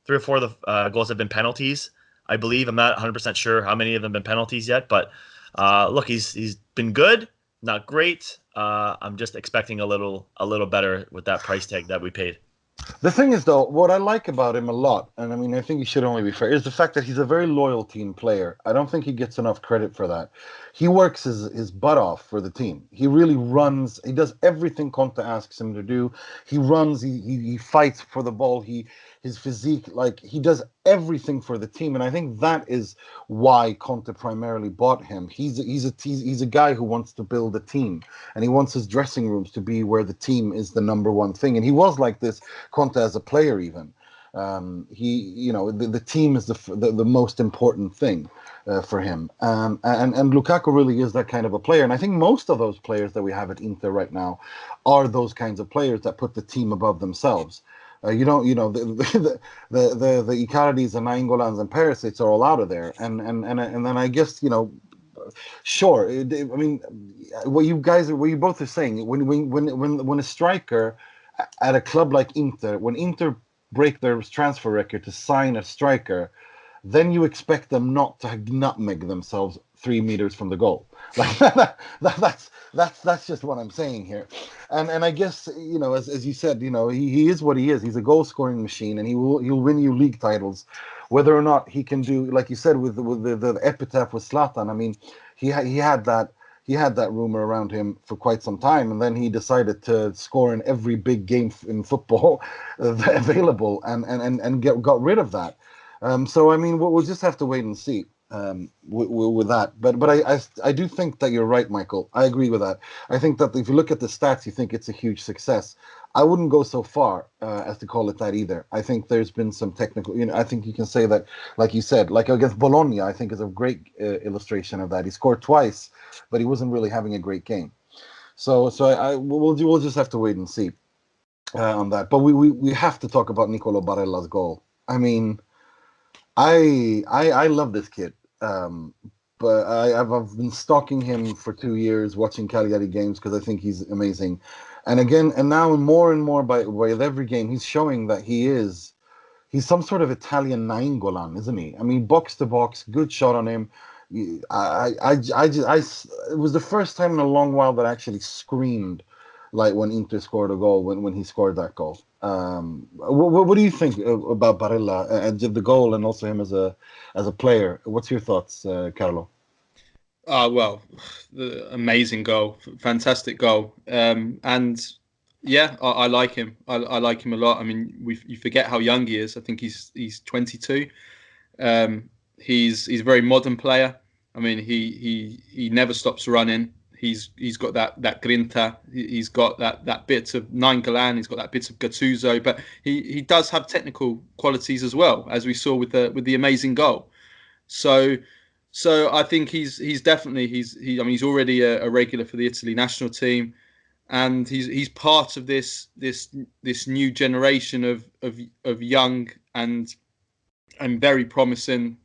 the goals have been penalties. I believe. I'm not 100% sure how many of them have been penalties yet, but look, he's been good. Not great. I'm just expecting a little better with that price tag that we paid. The thing is, though, what I like about him a lot, and I mean, I think he should only be fair, is the fact that he's a very loyal team player. I don't think he gets enough credit for that. He works his butt off for the team. He really runs. He does everything Conte asks him to do. He runs. He fights for the ball. He his physique. Like, he does everything for the team, and I think that is why Conte primarily bought him. He's a guy who wants to build a team, and he wants his dressing rooms to be where the team is the number one thing. And he was like this, Conte, as a player even. The team is the most important thing for him, and Lukaku really is that kind of a player. And I think most of those players that we have at Inter right now are those kinds of players that put the team above themselves. The Icardis and Naingolans and Perisic's are all out of there, and then I guess, sure. I mean, what you both are saying, when a striker at a club like Inter, when Inter break their transfer record to sign a striker, then you expect them not to nutmeg themselves 3 meters from the goal. Like that's just what I'm saying here. And I guess, as you said, he is what he is. He's a goal scoring machine, and he'll win you league titles, whether or not he can do, like you said, with the epitaph with Zlatan. I mean, he had that rumor around him for quite some time, and then he decided to score in every big game in football available, and got rid of that. So I mean, we'll just have to wait and see with that. But I do think that you're right, Michael. I agree with that. I think that if you look at the stats, you think it's a huge success. I wouldn't go so far as to call it that either. I think there's been some technical, I think you can say that, like you said, like against Bologna, I think is a great illustration of that. He scored twice, but he wasn't really having a great game. So we'll just have to wait and see on that. But we have to talk about Nicolo Barella's goal. I mean, I love this kid. But I've been stalking him for 2 years, watching Cagliari games, because I think he's amazing. And now more and more by every game, he's showing that he's some sort of Italian Nainggolan, isn't he? I mean, box to box, good shot on him. It was the first time in a long while that I actually screamed, like when Inter scored a goal, when he scored that goal. What do you think about Barella and the goal, and also him as a player? What's your thoughts, Carlo? Well, the amazing goal, fantastic goal, and yeah, I like him. I like him a lot. I mean, you forget how young he is. I think he's 22. He's a very modern player. I mean, he never stops running. He's got that grinta. He's got that bit of Nainggolan. He's got that bit of Gattuso. But he does have technical qualities as well, as we saw with the amazing goal. So I think he's definitely he's already a regular for the Italy national team, and he's part of this new generation of young and very promising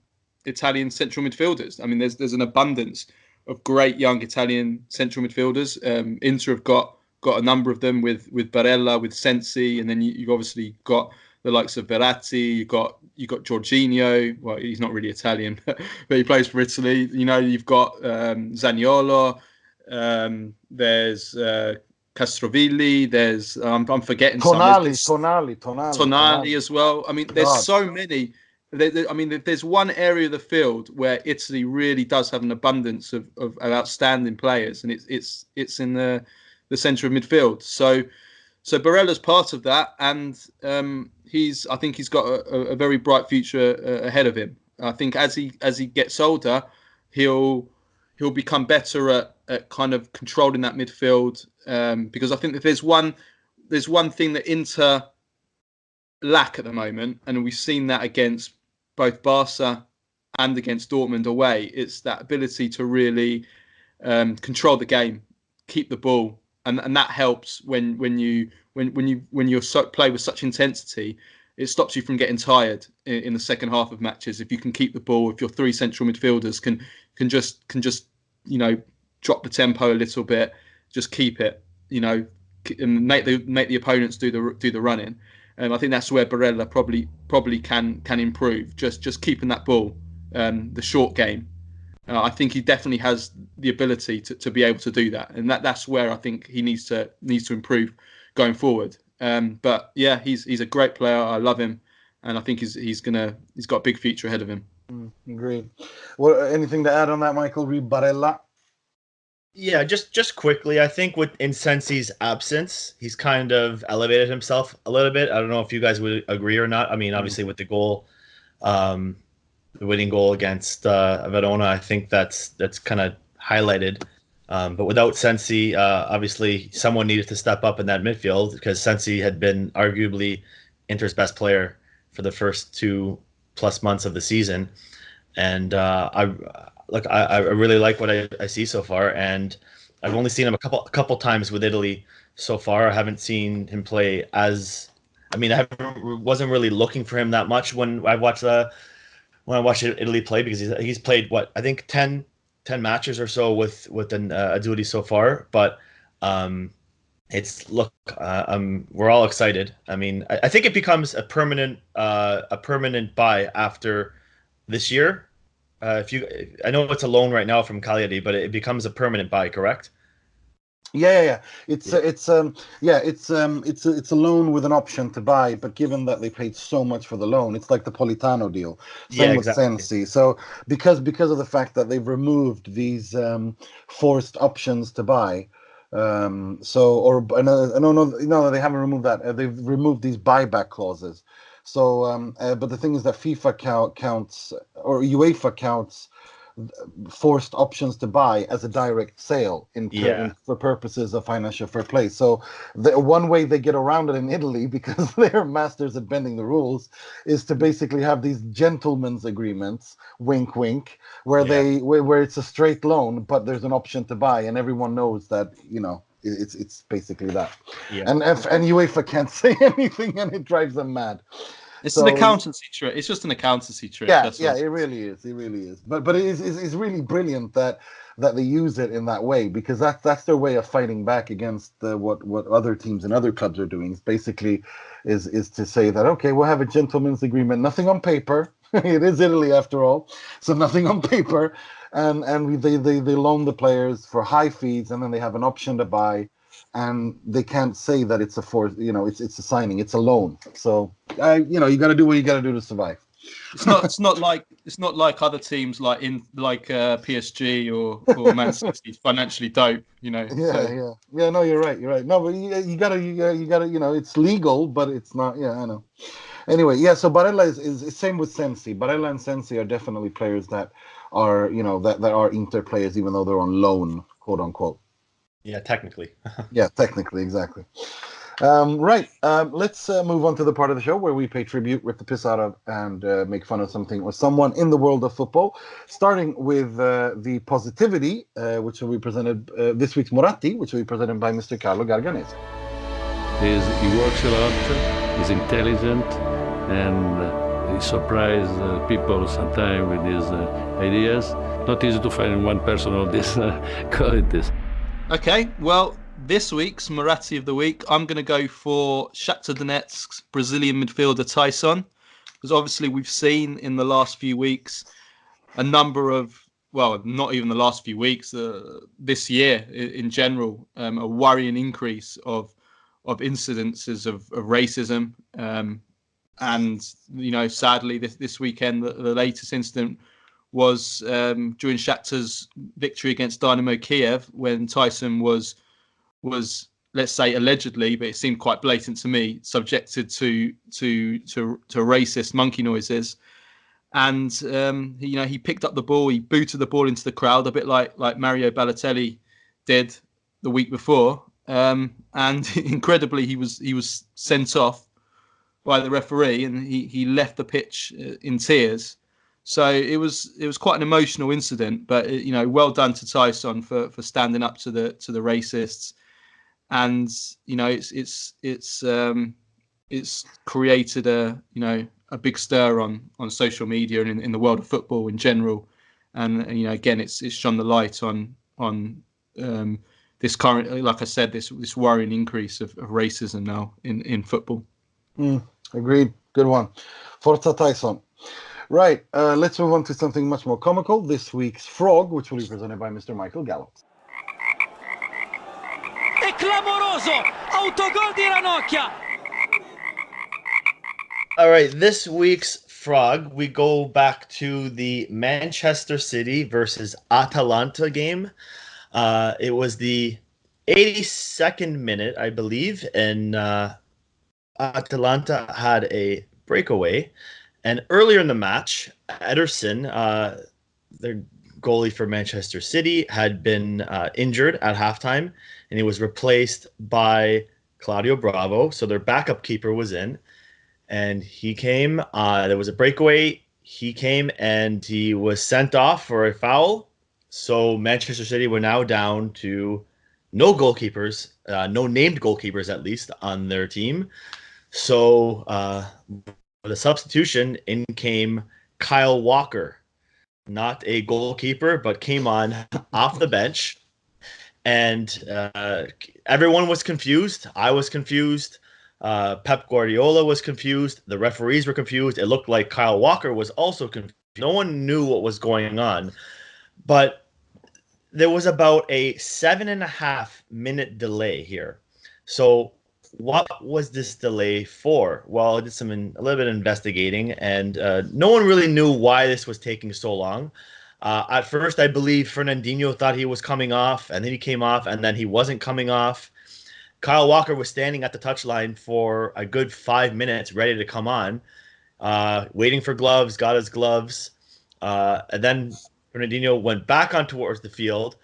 Italian central midfielders. I mean, there's an abundance of great young Italian central midfielders. Inter have got a number of them with Barella, with Sensi, and then you've obviously got the likes of Verratti. You got Jorginho. Well, he's not really Italian, but he plays for Italy. You've got Zaniolo. There's Castrovilli. There's I'm forgetting Tonali as well. I mean, there's so many. If there's one area of the field where Italy really does have an abundance of outstanding players, and it's in the centre of midfield. So Barella's part of that, and I think he's got a very bright future ahead of him. I think as he gets older, he'll become better at kind of controlling that midfield, because I think if there's one thing that Inter lack at the moment, and we've seen that against both Barca and against Dortmund away, it's that ability to really control the game, keep the ball, and that helps when you play with such intensity. It stops you from getting tired in the second half of matches if you can keep the ball. If your three central midfielders can just drop the tempo a little bit, just keep it, and make the opponents do the running. I think that's where Barella probably can improve. Just keeping that ball, the short game. I think he definitely has the ability to be able to do that, and that's where I think he needs to improve going forward. But yeah, he's a great player. I love him, and I think he's got a big future ahead of him. Agreed. Well, anything to add on that, Michael? Read Barella. Yeah, just quickly, I think in Sensi's absence, he's kind of elevated himself a little bit. I don't know if you guys would agree or not. I mean, obviously with the goal, um, the winning goal against Verona, I think that's kind of highlighted. But without Sensi, obviously someone needed to step up in that midfield because Sensi had been arguably Inter's best player for the first 2+ months of the season, and I really like what I see so far, and I've only seen him a couple times with Italy so far. I haven't seen him play as. I mean, wasn't really looking for him that much when I watched Italy play because he's played what I think 10 matches or so with a duty so far, but we're all excited. I mean, I think it becomes a permanent buy after this year. I know it's a loan right now from Cagliari, but it becomes a permanent buy, correct? Yeah. It's a loan with an option to buy, but given that they paid so much for the loan, it's like the Politano deal. Same with exactly. Sensi. So because of the fact that they've removed these forced options to buy, no, they haven't removed that. They've removed these buyback clauses. So, but the thing is that FIFA counts or UEFA counts forced options to buy as a direct sale for purposes of financial fair play. So the one way they get around it in Italy, because they're masters at bending the rules, is to basically have these gentlemen's agreements, wink wink, where where it's a straight loan, but there's an option to buy, and everyone knows that, it's basically that. And UEFA can't say anything, and it drives them mad. It's an accountancy trick. It's just an accountancy trick. Yeah, it really is. It really is. But it's really brilliant that they use it in that way, because that's their way of fighting back against what other teams and other clubs are doing. It's basically is to say that, okay, we'll have a gentleman's agreement, nothing on paper. It is Italy after all, so nothing on paper, and they loan the players for high fees, and then they have an option to buy. And they can't say that it's it's a signing, it's a loan. So you got to do what you got to do to survive. It's not like other teams like PSG or Man City financially dope. Yeah. No, you're right. No, but you gotta. It's legal, but it's not. Yeah, I know. Anyway, yeah. So Barella is same with Sensi. Barella and Sensi are definitely players that are that are Inter players, even though they're on loan, quote unquote. Yeah, technically. Yeah, technically, exactly. Right. Let's move on to the part of the show where we pay tribute, rip the piss out of, and make fun of something or someone in the world of football. Starting with the positivity, which will be presented this week's Moratti, which will be presented by Mr. Carlo Garganese. He works a lot, he's intelligent, and he surprises people sometimes with his ideas. Not easy to find one person of these qualities. Okay, well, this week's Moratti of the week, I'm going to go for Shakhtar Donetsk's Brazilian midfielder Tyson, because obviously we've seen in the last few weeks a number of, well, not even the last few weeks, this year in general, a worrying increase of incidences of racism, and sadly this weekend the latest incident was during Shakhtar's victory against Dynamo Kiev, when Tyson was let's say allegedly, but it seemed quite blatant to me, subjected to racist monkey noises, and he picked up the ball, he booted the ball into the crowd, a bit like Mario Balotelli did the week before, and incredibly he was sent off by the referee, and he left the pitch in tears. So it was quite an emotional incident, but well done to Tyson for standing up to the racists, and it's created a big stir on social media and in the world of football in general, and again it's shone the light on this current, like I said, this worrying increase of racism now in football. Agreed. Good one. Forza Tyson. Right, let's move on to something much more comical. This week's Frog, which will be presented by Mr. Michael Gallo. È clamoroso! Autogol di Ranocchia! All right, this week's Frog, we go back to the Manchester City versus Atalanta game. It was the 82nd minute, I believe, and Atalanta had a breakaway. And earlier in the match, Ederson, their goalie for Manchester City, had been injured at halftime, and he was replaced by Claudio Bravo. So their backup keeper was in, and he came. There was a breakaway. He came, and he was sent off for a foul. So Manchester City were now down to no goalkeepers, no named goalkeepers at least on their team. So for the substitution, in came Kyle Walker, not a goalkeeper, but came on off the bench. And everyone was confused. I was confused. Pep Guardiola was confused. The referees were confused. It looked like Kyle Walker was also confused. No one knew what was going on. But there was about a 7.5-minute delay here. So what was this delay for? Well, I did a little bit of investigating, and no one really knew why this was taking so long. At first, I believe Fernandinho thought he was coming off, and then he came off, and then he wasn't coming off. Kyle Walker was standing at the touchline for a good 5 minutes, ready to come on, waiting for gloves, got his gloves, and then Fernandinho went back on towards the field,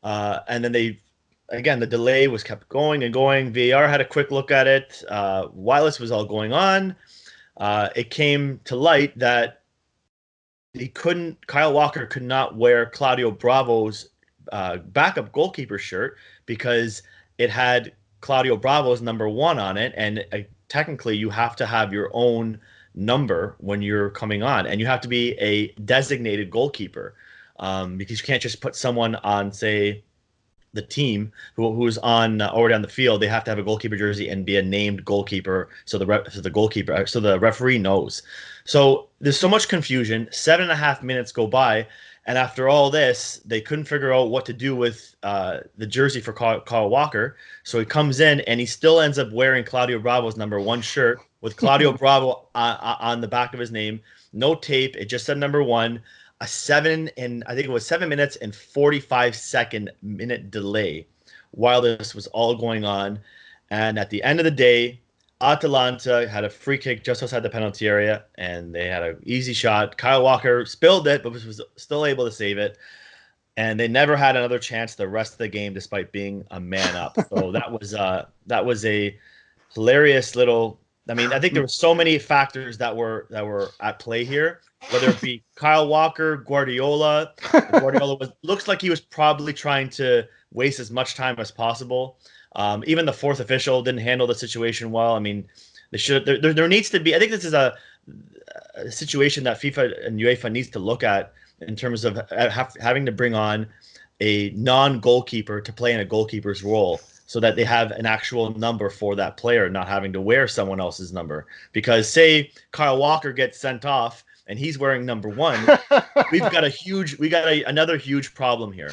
and then the delay was kept going and going. VAR had a quick look at it. While this was all going on, it came to light that Kyle Walker could not wear Claudio Bravo's backup goalkeeper shirt because it had Claudio Bravo's number 1 on it, and technically you have to have your own number when you're coming on, and you have to be a designated goalkeeper. Because you can't just put someone on, say, the team who's already on the field. They have to have a goalkeeper jersey and be a named goalkeeper, so the referee knows. So there's so much confusion. 7.5 minutes go by, and after all this, they couldn't figure out what to do with the jersey for Kyle Walker. So he comes in, and he still ends up wearing Claudio Bravo's number 1 shirt with Claudio Bravo on the back of his name. No tape. It just said number 1. I think it was 7 minutes and 45-second delay while this was all going on. And at the end of the day, Atalanta had a free kick just outside the penalty area, and they had an easy shot. Kyle Walker spilled it, but was still able to save it. And they never had another chance the rest of the game, despite being a man up. So that was a hilarious little. I mean, I think there were so many factors that were at play here. Whether it be Kyle Walker, Guardiola looks like he was probably trying to waste as much time as possible. Even the fourth official didn't handle the situation well. I mean, they should. There needs to be. I think this is a situation that FIFA and UEFA needs to look at in terms of having to bring on a non-goalkeeper to play in a goalkeeper's role, so that they have an actual number for that player, not having to wear someone else's number. Because say Kyle Walker gets sent off and he's wearing number 1, we've got another huge problem here.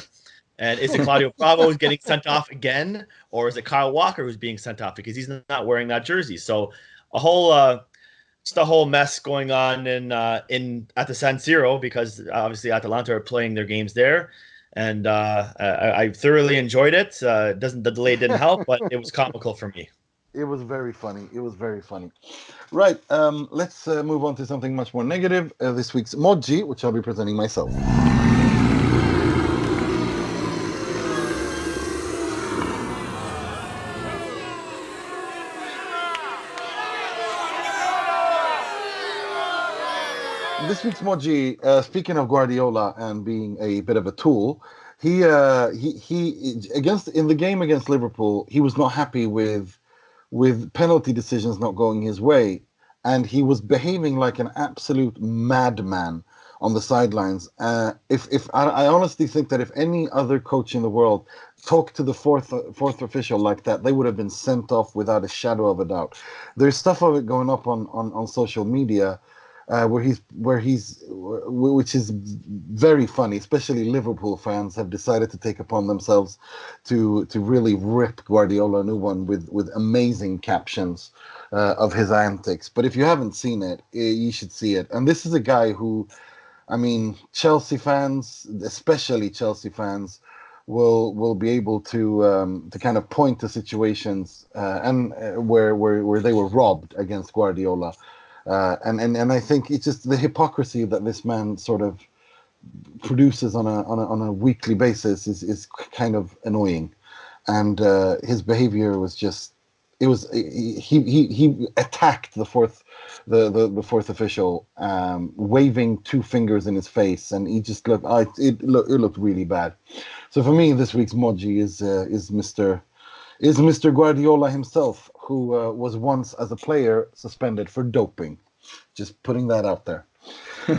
And is it Claudio Bravo who's getting sent off again, or is it Kyle Walker who's being sent off because he's not wearing that jersey? So just a whole mess going on at the San Siro, because obviously Atalanta are playing their games there. And I thoroughly enjoyed it. The delay didn't help, but it was comical for me. It was very funny. Right. Let's move on to something much more negative. This week's Moggi, which I'll be presenting myself. This week's Moggi, speaking of Guardiola and being a bit of a tool, he in the game against Liverpool, he was not happy with penalty decisions not going his way, and he was behaving like an absolute madman on the sidelines. I honestly think that if any other coach in the world talked to the fourth official like that, they would have been sent off without a shadow of a doubt. There's stuff of it going up on social media. Which is very funny. Especially Liverpool fans have decided to take upon themselves to really rip Guardiola a new one with amazing captions of his antics. But if you haven't seen it, you should see it. And this is a guy who, I mean, Chelsea fans, especially Chelsea fans, will be able to kind of point to situations and where they were robbed against Guardiola, and I think it's just the hypocrisy that this man sort of produces on a weekly basis is kind of annoying, and his behavior was just he attacked the fourth official, waving two fingers in his face, and he just looked it looked really bad. So for me, this week's Moggi is Mr. Guardiola himself, who was once as a player suspended for doping. Just putting that out there.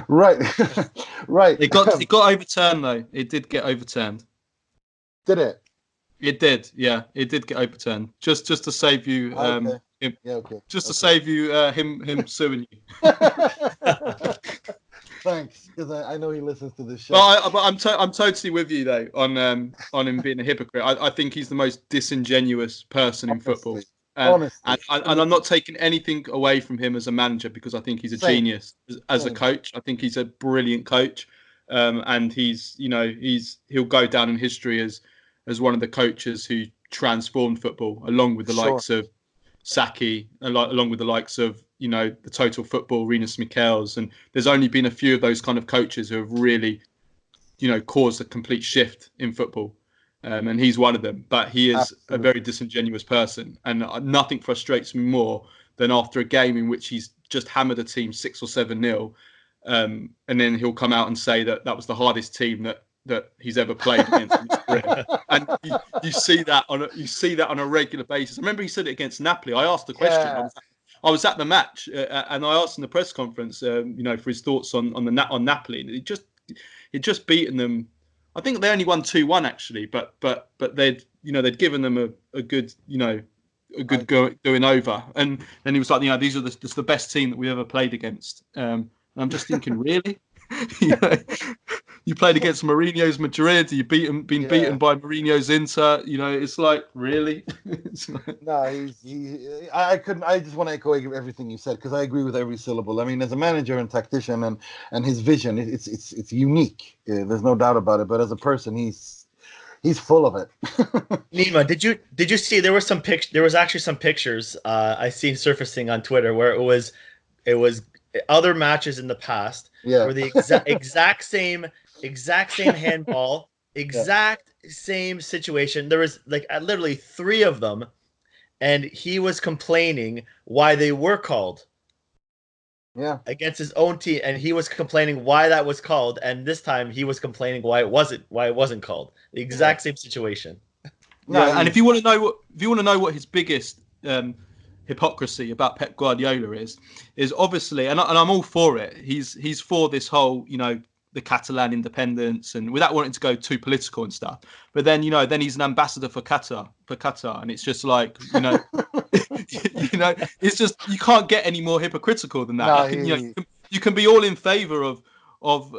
Right. Right. It got overturned though. It did get overturned. Did it? It did. Yeah, it did get overturned. Just to save you. Okay. Him, Yeah. Okay. Just to save you him suing you. Thanks, because I know he listens to this show. But I'm totally with you though on him being a hypocrite. I think he's the most disingenuous person in football. And I'm not taking anything away from him as a manager, because I think he's a genius as a coach. I think he's a brilliant coach, and he'll go down in history as one of the coaches who transformed football, along with the likes of Saki, along with the likes of the Total Football, Rinus Michels, and there's only been a few of those kind of coaches who have really caused a complete shift in football. And he's one of them, but he is a very disingenuous person, and nothing frustrates me more than after a game in which he's just hammered a team 6 or 7-0, and then he'll come out and say that was the hardest team that he's ever played against in his career. And you see that on a regular basis. I remember he said it against Napoli. I asked the question. Yeah. I was at the match, and I asked in the press conference, for his thoughts on Napoli, and he'd just beaten them. I think they only won 2-1 actually, but they'd given them a good going over, and then he was like, these are the best team that we've ever played against. And I'm just thinking, really, you played against Mourinho's Madrid, you been beaten by Mourinho's Inter. It's like, really. No, I just want to echo everything you said, because I agree with every syllable. I mean, as a manager and tactician, and his vision, it's unique. There's no doubt about it. But as a person, he's full of it. Nima, did you see there was actually some pictures I seen surfacing on Twitter where it was other matches in the past where the exact same handball, exact same situation. There was literally 3 of them, and he was complaining why they were called. Yeah. Against his own team, and he was complaining why that was called, and this time he was complaining why it wasn't called. The exact same situation. And if you want to know what his biggest hypocrisy about Pep Guardiola is obviously, and I'm all for it. He's for this whole, the Catalan independence, and without wanting to go too political and stuff. But then, then he's an ambassador for Qatar, and it's just like, it's just, you can't get any more hypocritical than that. You can be all in favour of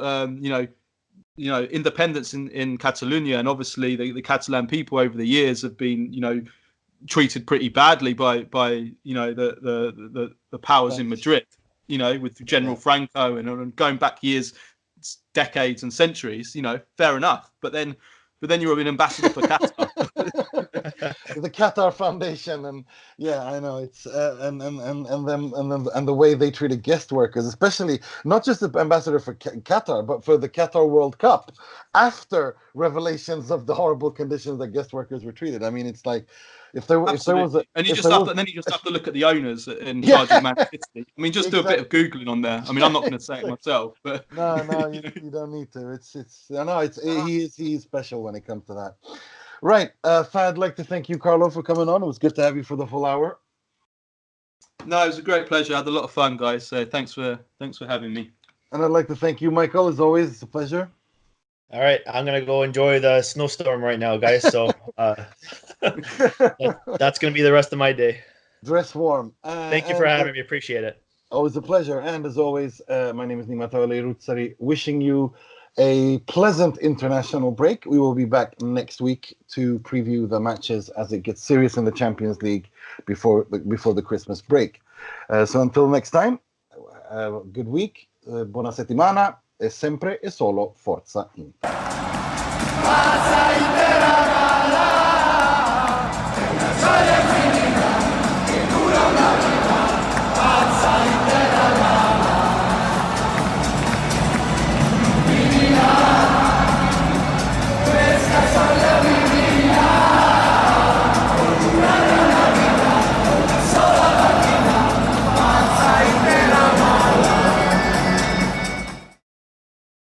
independence in Catalonia, and obviously the Catalan people over the years have been, treated pretty badly by the powers in Madrid, with General Franco and going back years, decades and centuries. Fair enough, but then you're an ambassador for Qatar. The Qatar Foundation, and I know it's and the way they treated guest workers, especially not just the ambassador for Qatar, but for the Qatar World Cup, after revelations of the horrible conditions that guest workers were treated. I mean, it's like, if there was and you just have to look at the owners in charge of Man City. I mean, just do a bit of Googling on there. I mean, I'm not going to say it myself, but no, you don't need to. He's special when it comes to that. Right, I'd like to thank you, Carlo, for coming on. It was good to have you for the full hour. No, it was a great pleasure. I had a lot of fun, guys. So thanks for having me. And I'd like to thank you, Michael. As always, it's a pleasure. All right, I'm gonna go enjoy the snowstorm right now, guys. So that's gonna be the rest of my day. Dress warm. Thank you for having me. Appreciate it. Always a pleasure. And as always, my name is Nima Tavallaey, wishing you a pleasant international break. We will be back next week to preview the matches as it gets serious in the Champions League before the Christmas break. So until next time, good week, buona settimana, e sempre e solo Forza Inter.